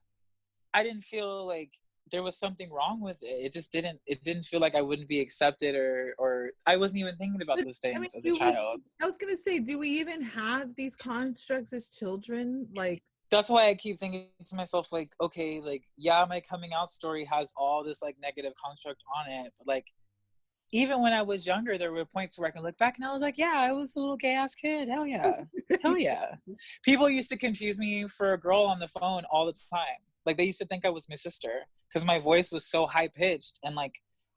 I didn't feel like there was something wrong with it. It didn't feel like I wouldn't be accepted, or I wasn't even thinking about those things as a child. I was going to say, do we even have these constructs as children? Like, that's why I keep thinking to myself, like, okay, like, yeah, my coming out story has all this like negative construct on it, but like, even when I was younger, there were points where I can look back and I was like, yeah, I was a little gay ass kid. Hell yeah. Hell yeah. People used to confuse me for a girl on the phone all the time. Like, they used to think I was my sister because my voice was so high pitched. And like,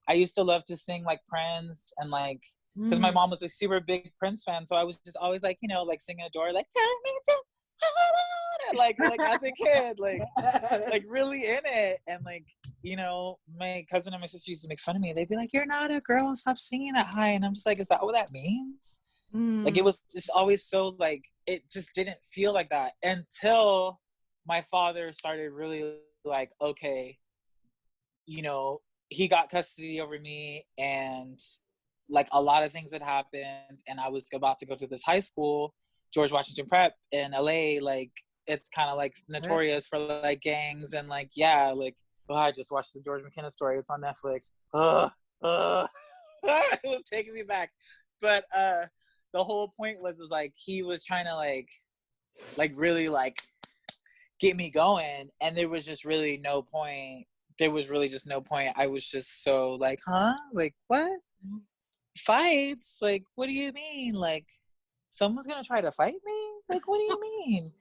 I used to love to sing like Prince, and like, because my mom was a super big Prince fan. So I was just always like, you know, like singing Adore, like, tell me just like as a kid, like really in it. And like, you know, my cousin and my sister used to make fun of me. They'd be like, you're not a girl, stop singing that high. And I'm just like, is that what that means? Like, it was just always so like, it just didn't feel like that until my father started really like, okay, you know, he got custody over me, and like a lot of things had happened, and I was about to go to this high school, George Washington Prep in LA. Like, it's kind of like notorious for like gangs, and like, yeah, like, oh, I just watched the George McKenna story. It's on Netflix. it was taking me back. But the whole point was like he was trying to like really like get me going, and there was just really no point. There was really just no point. I was just so like, huh? Like what? Fights? Like what do you mean? Like someone's gonna try to fight me? Like what do you mean?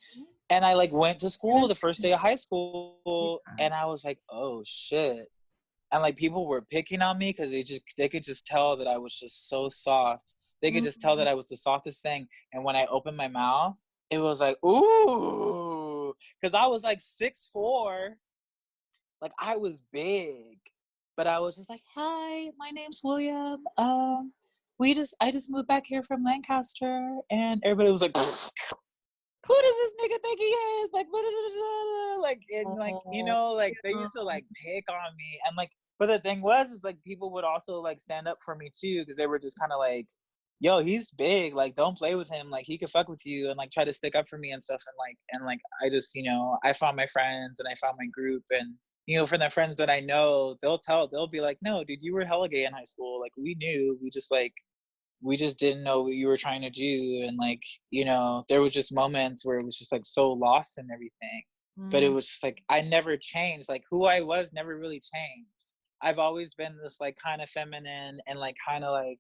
And I like went to school the first day of high school, and I was like, oh shit. And like people were picking on me because they could just tell that I was just so soft. They could just tell that I was the softest thing. And when I opened my mouth, it was like, ooh, because I was like 6'4", like I was big, but I was just like, hi, my name's William. I just moved back here from Lancaster, and everybody was like, who does this nigga think he is? Like, blah, blah, blah, blah. Like, and like, you know, like they used to like pick on me, and like, but the thing was, is like people would also like stand up for me too, because they were just kind of like, yo, he's big, like don't play with him, like he could fuck with you, and like try to stick up for me and stuff, and like I just, you know, I found my friends and I found my group, and you know, from the friends that I know, they'll be like, no, dude, you were hella gay in high school, like we knew, we just didn't know what you were trying to do. And like, you know, there was just moments where it was just like so lost in everything, but it was just like I never changed. Like who I was never really changed. I've always been this like kind of feminine and like kind of like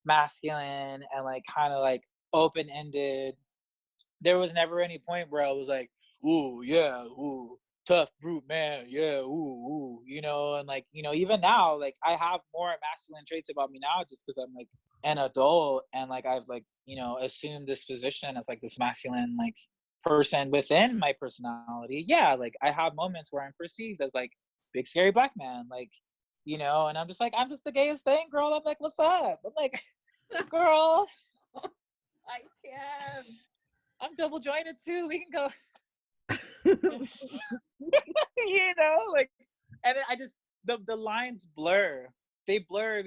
masculine and like kind of like open-ended. There was never any point where I was like, ooh yeah, ooh tough brute man, yeah, ooh, you know. And like, you know, even now, like I have more masculine traits about me now just because I'm like an adult, and like I've like, you know, assumed this position as like this masculine like person within my personality. Yeah, like I have moments where I'm perceived as like big scary black man, like, you know, and I'm just like, I'm just the gayest thing, girl. I'm like, what's up? I'm like, girl, I can. I'm double jointed too. We can go. You know, like, and I just the lines blur. They blur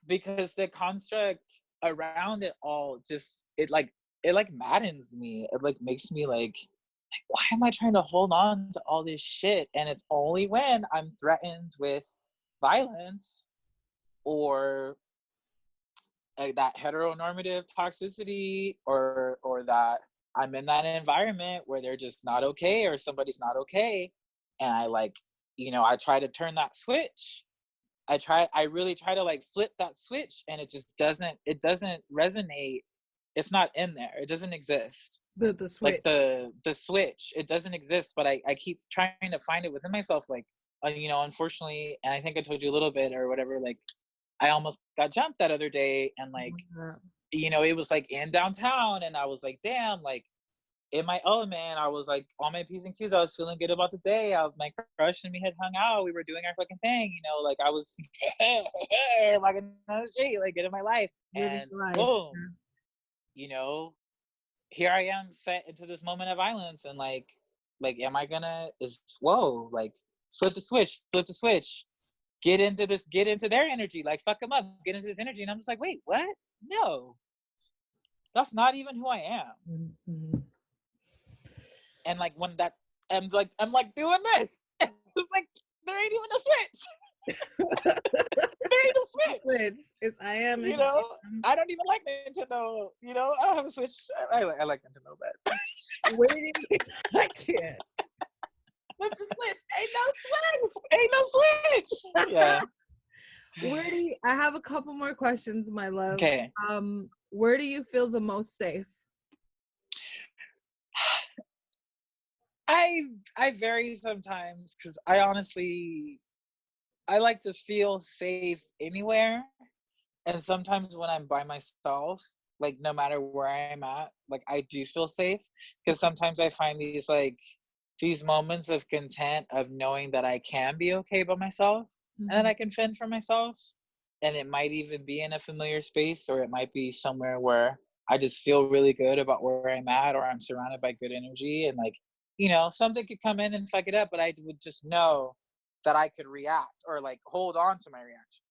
because the construct around it all just it like maddens me. It like makes me like why am I trying to hold on to all this shit? And it's only when I'm threatened with violence or that heteronormative toxicity, or that I'm in that environment where they're just not okay or somebody's not okay, and I like, you know, I try to turn that switch. I really try to like flip that switch, and it doesn't resonate. It's not in there. It doesn't exist. The switch. Like the switch, it doesn't exist, but I keep trying to find it within myself. Like, you know, unfortunately, and I think I told you a little bit or whatever, like I almost got jumped that other day, and like, you know, it was like in downtown, and I was like, damn, like in my element, I was like on my P's and Q's, I was feeling good about the day. My crush and me had hung out, we were doing our fucking thing, you know, like I was walking down the street, like getting my life, and boom, you know, here I am set into this moment of violence, and like am I gonna whoa, like flip the switch, get into their energy, like fuck them up, get into this energy. And I'm just like, wait, what? No, that's not even who I am. Mm-hmm. And like when that I'm like doing this, it's like there ain't even a switch. There ain't a switch. It's I am, you know, I don't even like Nintendo, you know, I don't have a Switch. I like Nintendo, but where do you I can't flip the switch. Ain't no switch. Yeah. Where do you, I have a couple more questions, my love. Okay. Where do you feel the most safe? I vary sometimes, because I honestly I like to feel safe anywhere, and sometimes when I'm by myself, like no matter where I'm at, like I do feel safe, because sometimes I find these moments of content of knowing that I can be okay by myself, and that I can fend for myself, and it might even be in a familiar space, or it might be somewhere where I just feel really good about where I'm at, or I'm surrounded by good energy, and like, you know, something could come in and fuck it up, but I would just know that I could react, or like hold on to my reaction,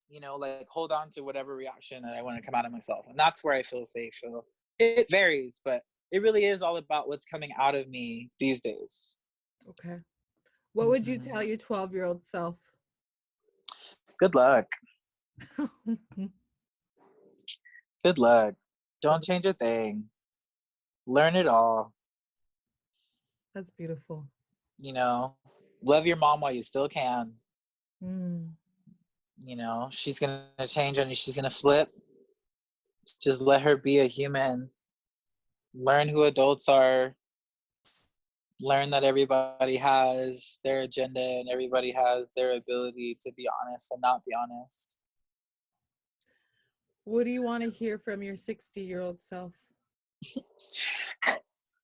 you know, like hold on to whatever reaction that I want to come out of myself, and that's where I feel safe. So it varies, but it really is all about what's coming out of me these days. Okay. What would you tell your 12-year-old self? Good luck. Good luck. Don't change a thing. Learn it all. That's beautiful. You know, love your mom while you still can. Mm. You know, she's gonna change on you. She's gonna flip. Just let her be a human. Learn who adults are. Learn that everybody has their agenda and everybody has their ability to be honest and not be honest. What do you want to hear from your 60-year-old self?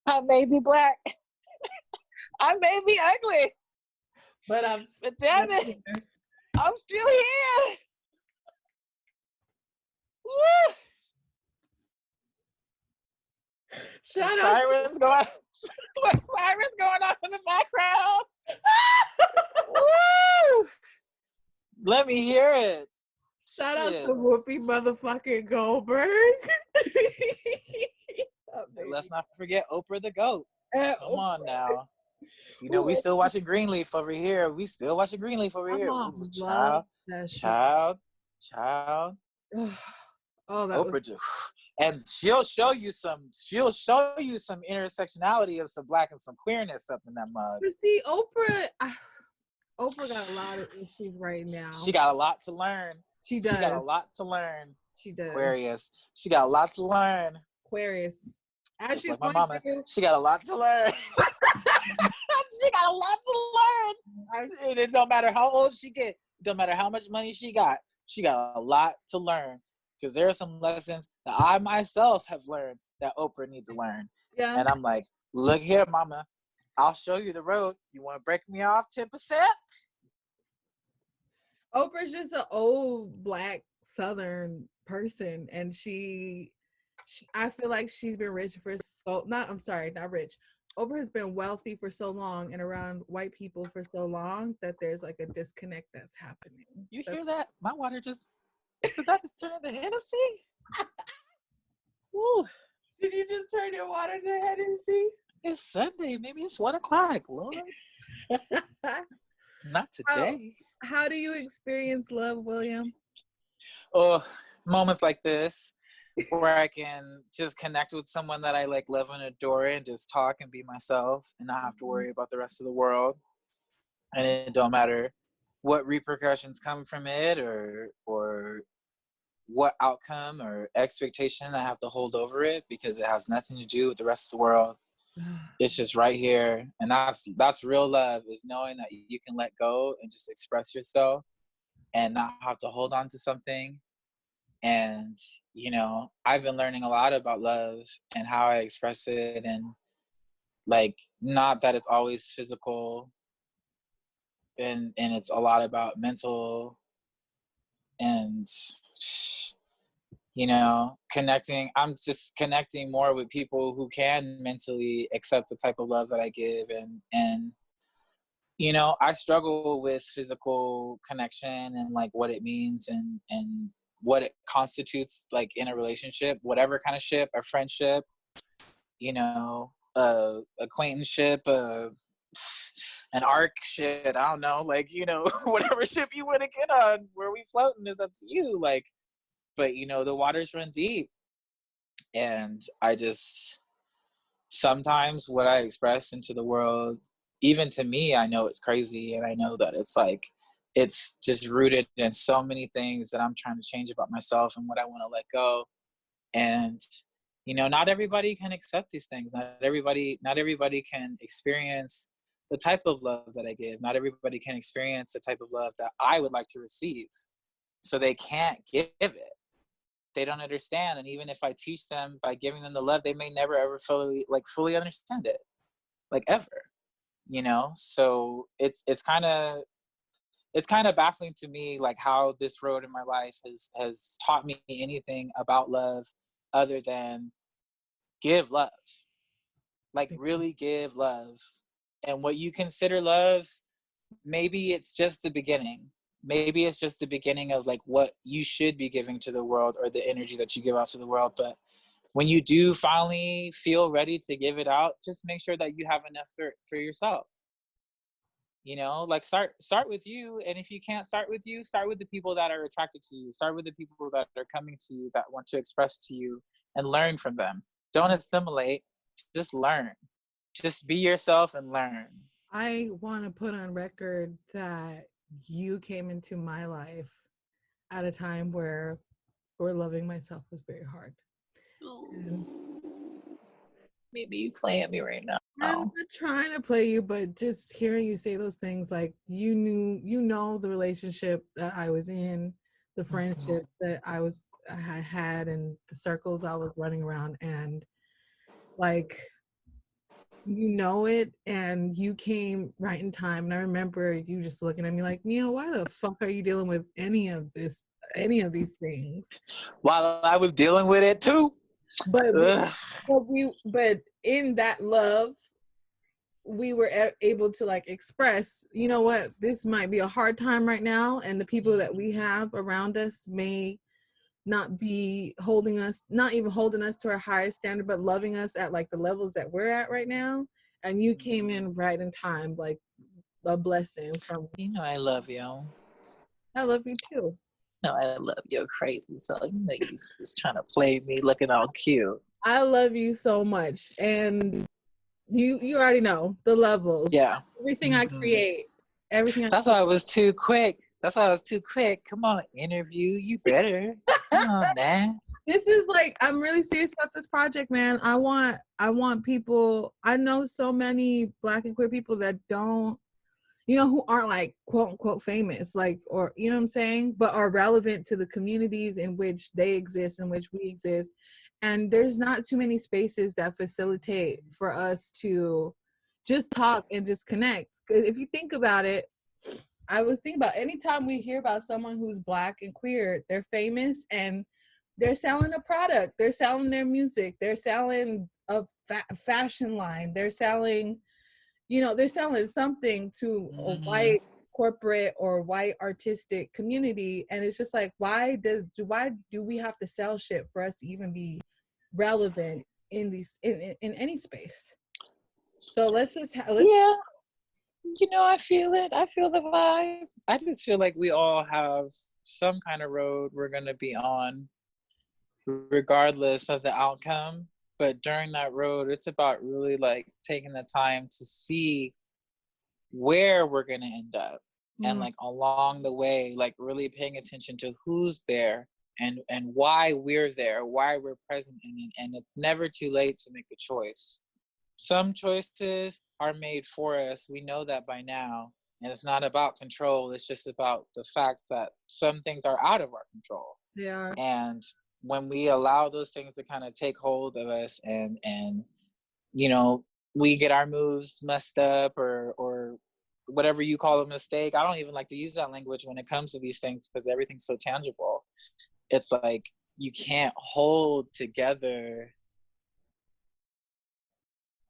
I may be black. I may be ugly. But I'm But damn it, I'm still here. Woo! Shout out. Sirens going. Look, sirens going off in the background. Woo! Let me hear it. Shout out Shit. to Whoopi motherfucking Goldberg. Let's not forget Oprah the GOAT. Come on now. You know, we Ooh, still watching Greenleaf over here. We still watching Greenleaf over my here. mom Ooh, loves child, that shit. child. Oh, that was. Oprah just, and she'll show you some intersectionality of some black and some queerness up in that mug. But see, Oprah got a lot of issues right now. She got a lot to learn. She does. She got a lot to learn. She does. Aquarius. She got a lot to learn. Aquarius. Just like my mama. She got a lot to learn. She got a lot to learn. It don't matter how old she get. It don't matter how much money she got. She got a lot to learn. Because there are some lessons that I myself have learned that Oprah needs to learn. Yeah. And I'm like, look here, mama. I'll show you the road. You want to break me off 10%? Oprah's just an old black Southern person, and she I feel like she's been rich for not rich. Oprah has been wealthy for so long and around white people for so long that there's like a disconnect that's happening. You hear that? My water just, did that just turn into Hennessy? Woo. Did you just turn your water to Hennessy? It's Sunday. Maybe it's 1 o'clock, Lord. Not today. How do you experience love, William? Oh, moments like this where I can just connect with someone that I like, love and adore, and just talk and be myself and not have to worry about the rest of the world. And it don't matter what repercussions come from it or what outcome or expectation I have to hold over it, because it has nothing to do with the rest of the world. It's just right here. And that's real love, is knowing that you can let go and just express yourself and not have to hold on to something. And, you know, I've been learning a lot about love and how I express it, and like, not that it's always physical, and it's a lot about mental and, you know, connecting. I'm just connecting more with people who can mentally accept the type of love that I give. And you know, I struggle with physical connection and like what it means and what it constitutes, like in a relationship, whatever kind of ship, a friendship, you know, acquaintanceship, an arc shit, I don't know, like, you know, whatever ship you want to get on, where we floating is up to you, like, but you know, the waters run deep. And I just, sometimes what I express into the world, even to me, I know it's crazy, and I know that it's like, it's just rooted in so many things that I'm trying to change about myself and what I want to let go. And you know, not everybody can accept these things. Not everybody can experience the type of love that I give. Not everybody can experience the type of love that I would like to receive. So they can't give it. They don't understand. And even if I teach them by giving them the love, they may never ever fully understand it, like, ever, you know? So it's kind of baffling to me, like, how this road in my life has taught me anything about love other than give love, like, really give love. And what you consider love, maybe it's just the beginning. Maybe it's just the beginning of like what you should be giving to the world, or the energy that you give out to the world. But when you do finally feel ready to give it out, just make sure that you have enough for yourself. You know, like start with you, and if you can't start with you, start with the people that are attracted to you. Start with the people that are coming to you, that want to express to you, and learn from them. Don't assimilate, just learn. Just be yourself and learn. I want to put on record that you came into my life at a time where loving myself was very hard. And Maybe you playing me right I'm now. not trying to play you, but just hearing you say those things, like you know, the relationship that I was in, the friendship that I had, and the circles I was running around, and like you know it, and you came right in time. And I remember you just looking at me like, Neil, why the fuck are you dealing with any of these things? While I was dealing with it too. But but in that love, we were able to like express, you know what, this might be a hard time right now, and the people that we have around us may not be not even holding us to our highest standard, but loving us at like the levels that we're at right now. And you came in right in time, like a blessing from. You know I love you. I love you too. No, I love you crazy. So you know you just trying to play me looking all cute. I love you so much, and you already know the levels. Yeah. Everything I create, everything That's why I was too quick. Come on, interview. You better. Come on, man. This is like, I'm really serious about this project, man. I want people. I know so many Black and queer people that don't, you know, who aren't like quote unquote famous, like, or you know what I'm saying, but are relevant to the communities in which they exist, in which we exist. And there's not too many spaces that facilitate for us to just talk and just connect. Because if you think about it, I was thinking about anytime we hear about someone who's Black and queer, they're famous and they're selling a product, they're selling their music, they're selling a fashion line, they're selling, you know, they're selling something to a white corporate or white artistic community. And it's just like, why do we have to sell shit for us to even be relevant in these in any space? So let's Yeah. You know, I feel it. I feel the vibe. I just feel like we all have some kind of road we're going to be on, regardless of the outcome. But during that road, it's about really like taking the time to see where we're going to end up. And like along the way, like really paying attention to who's there and why we're there, why we're present in it. And it's never too late to make a choice. Some choices are made for us. We know that by now. And it's not about control. It's just about the fact that some things are out of our control. Yeah. And when we allow those things to kind of take hold of us and you know, we get our moves messed up or whatever you call a mistake. I don't even like to use that language when it comes to these things because everything's so tangible. It's like you can't hold together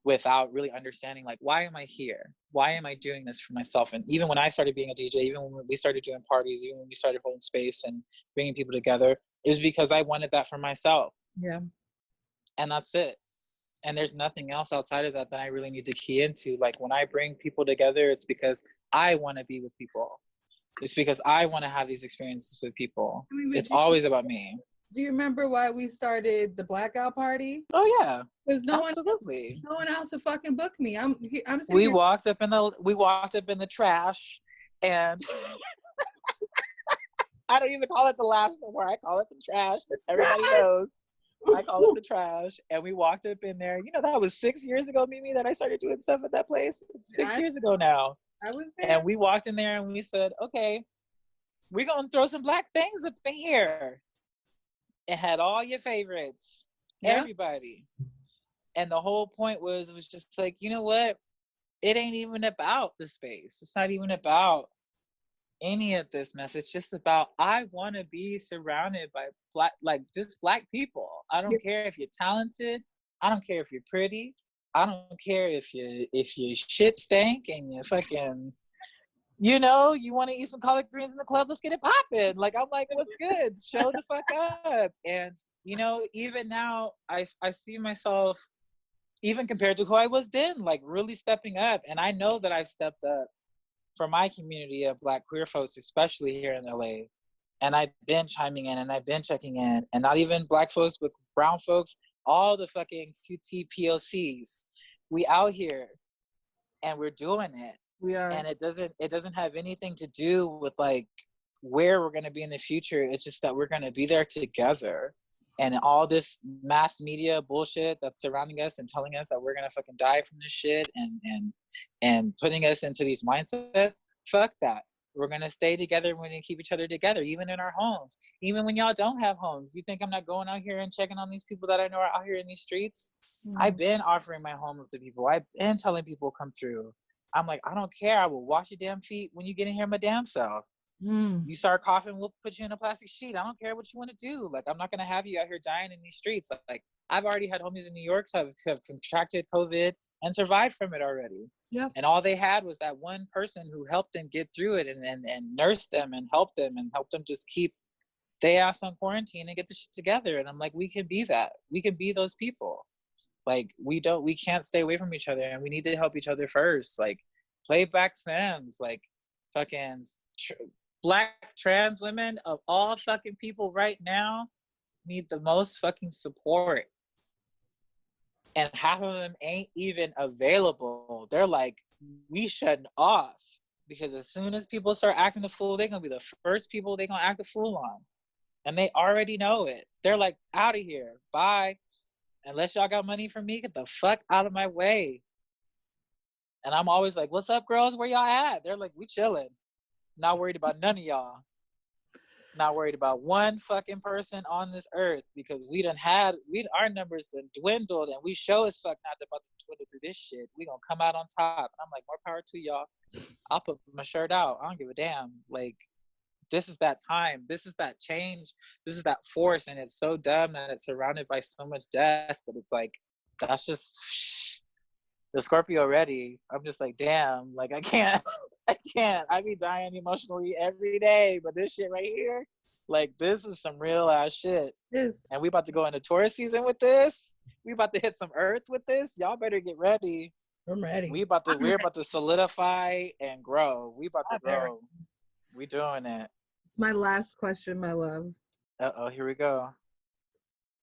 without really understanding, like, why am I here? Why am I doing this for myself? And even when I started being a DJ, even when we started doing parties, even when we started holding space and bringing people together, it was because I wanted that for myself. Yeah. And that's it. And there's nothing else outside of that I really need to key into. Like when I bring people together, it's because I want to be with people. It's because I want to have these experiences with people. It's always about me. Do you remember why we started the Blackout Party? Oh yeah, because no one else would fucking book me. We walked up in the trash, and I don't even call it the lounge no more. I call it the trash. Everybody knows. I call it the trash. And we walked up in there. You know, that was 6 years ago, Mimi, that I started doing stuff at that place. It's 6 years ago now. I was there. And we walked in there and we said, okay, we're going to throw some Black things up in here. It had all your favorites, everybody. And the whole point was just like, you know what? It ain't even about the space. It's not even about any of this mess. It's just about, I want to be surrounded by just Black people. I don't care if you're talented. I don't care if you're pretty. I don't care if you shit stank and you fucking, you know, you want to eat some collard greens in the club, let's get it popping. Like, I'm like, what's good? Show the fuck up. And, you know, even now, I see myself, even compared to who I was then, like really stepping up. And I know that I've stepped up for my community of Black queer folks, especially here in LA. And I've been chiming in and I've been checking in, and not even Black folks, but brown folks, all the fucking QT we out here and we're doing it. We are. And it doesn't have anything to do with like where we're going to be in the future. It's just that we're going to be there together. And all this mass media bullshit that's surrounding us and telling us that we're going to fucking die from this shit and putting us into these mindsets, fuck that. We're going to stay together. We're going to keep each other together, even in our homes. Even when y'all don't have homes. You think I'm not going out here and checking on these people that I know are out here in these streets? I've been offering my home to people. I've been telling people come through. I'm like, I don't care. I will wash your damn feet when you get in here my damn self. You start coughing, we'll put you in a plastic sheet. I don't care what you want to do. Like, I'm not going to have you out here dying in these streets. Like, I've already had homies in New York have contracted COVID and survived from it already. Yeah. And all they had was that one person who helped them get through it and nursed them and helped them just keep their ass on quarantine and get the shit together. And I'm like, we can be that. We can be those people. Like, we can't stay away from each other, and we need to help each other first. Like, playback femmes, like fucking Black trans women of all fucking people right now need the most fucking support. And half of them ain't even available. They're like, we shutting off. Because as soon as people start acting the fool, they're going to be the first people they're going to act the fool on. And they already know it. They're like, out of here. Bye. Unless y'all got money for me, get the fuck out of my way. And I'm always like, what's up, girls? Where y'all at? They're like, we chilling. Not worried about none of y'all. Not worried about one fucking person on this earth, because our numbers done dwindled, and we show as fuck not about to dwindle through this shit. We gonna come out on top. And I'm like, more power to y'all. I'll put my shirt out. I don't give a damn. Like, this is that time. This is that change. This is that force. And it's so dumb that it's surrounded by so much death, but it's like, that's just the Scorpio already. I'm just like, damn, like I can't. I be dying emotionally every day, but this shit right here, like, this is some real ass shit. Yes. And we about to go into Taurus season with this. We about to hit some earth with this. Y'all better get ready. I'm ready. We're about to solidify and grow. We about to grow. We doing it. It's my last question, my love. Here we go.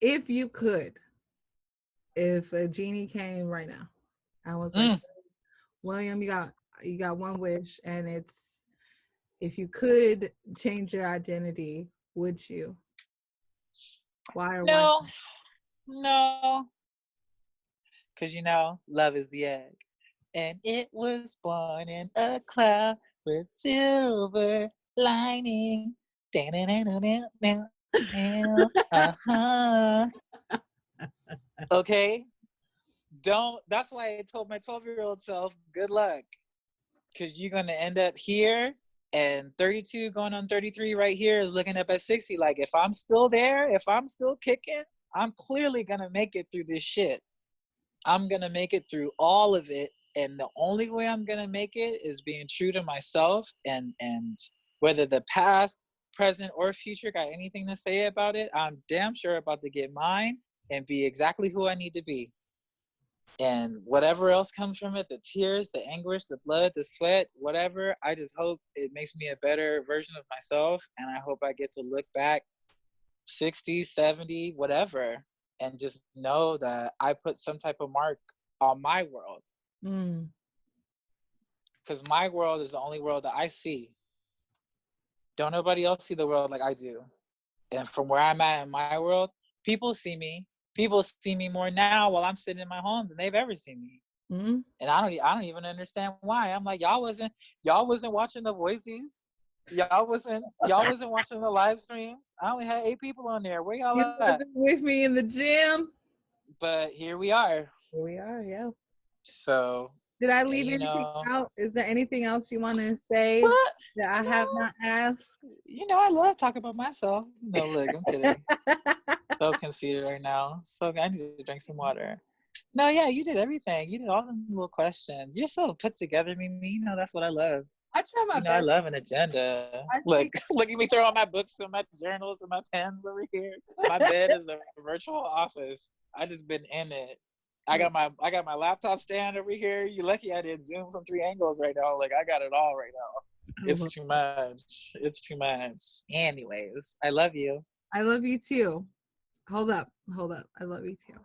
If you could, if a genie came right now, I was like, William, you got one wish, and it's, if you could change your identity, would you? Why or no? why? No. Because, love is the egg. And it was born in a cloud with silver lining. Okay? That's why I told my 12-year-old self, good luck. Because you're going to end up here, and 32 going on 33 right here is looking up at 60. Like, if I'm still there, if I'm still kicking, I'm clearly going to make it through this shit. I'm going to make it through all of it. And the only way I'm going to make it is being true to myself. And whether the past, present, or future got anything to say about it, I'm damn sure about to get mine and be exactly who I need to be. And whatever else comes from it, the tears, the anguish, the blood, the sweat, whatever, I just hope it makes me a better version of myself. And I hope I get to look back 60, 70, whatever, and just know that I put some type of mark on my world. Because my world is the only world that I see. Don't nobody else see the world like I do. And from where I'm at in my world, people see me. People see me more now while I'm sitting in my home than they've ever seen me. And I don't even understand why. I'm like, y'all wasn't watching the voices. Y'all wasn't watching the live streams. I only had 8 people on there. Where y'all at? With me in the gym. But here we are. Here we are, yeah. So did I leave anything out? Is there anything else you want to say that I have not asked? I love talking about myself. No, look, I'm kidding. So conceited right now. So I need to drink some water. No, yeah, you did everything. You did all the little questions. You're so put together, Mimi. That's what I love. I try my best. I love an agenda. Look at me throwing my books and my journals and my pens over here. My bed is a virtual office. I just been in it. I got my laptop stand over here. You lucky I did Zoom from 3 angles right now. Like I got it all right now. It's too much. It's too much. Anyways, I love you. I love you too. Hold up. I love you too.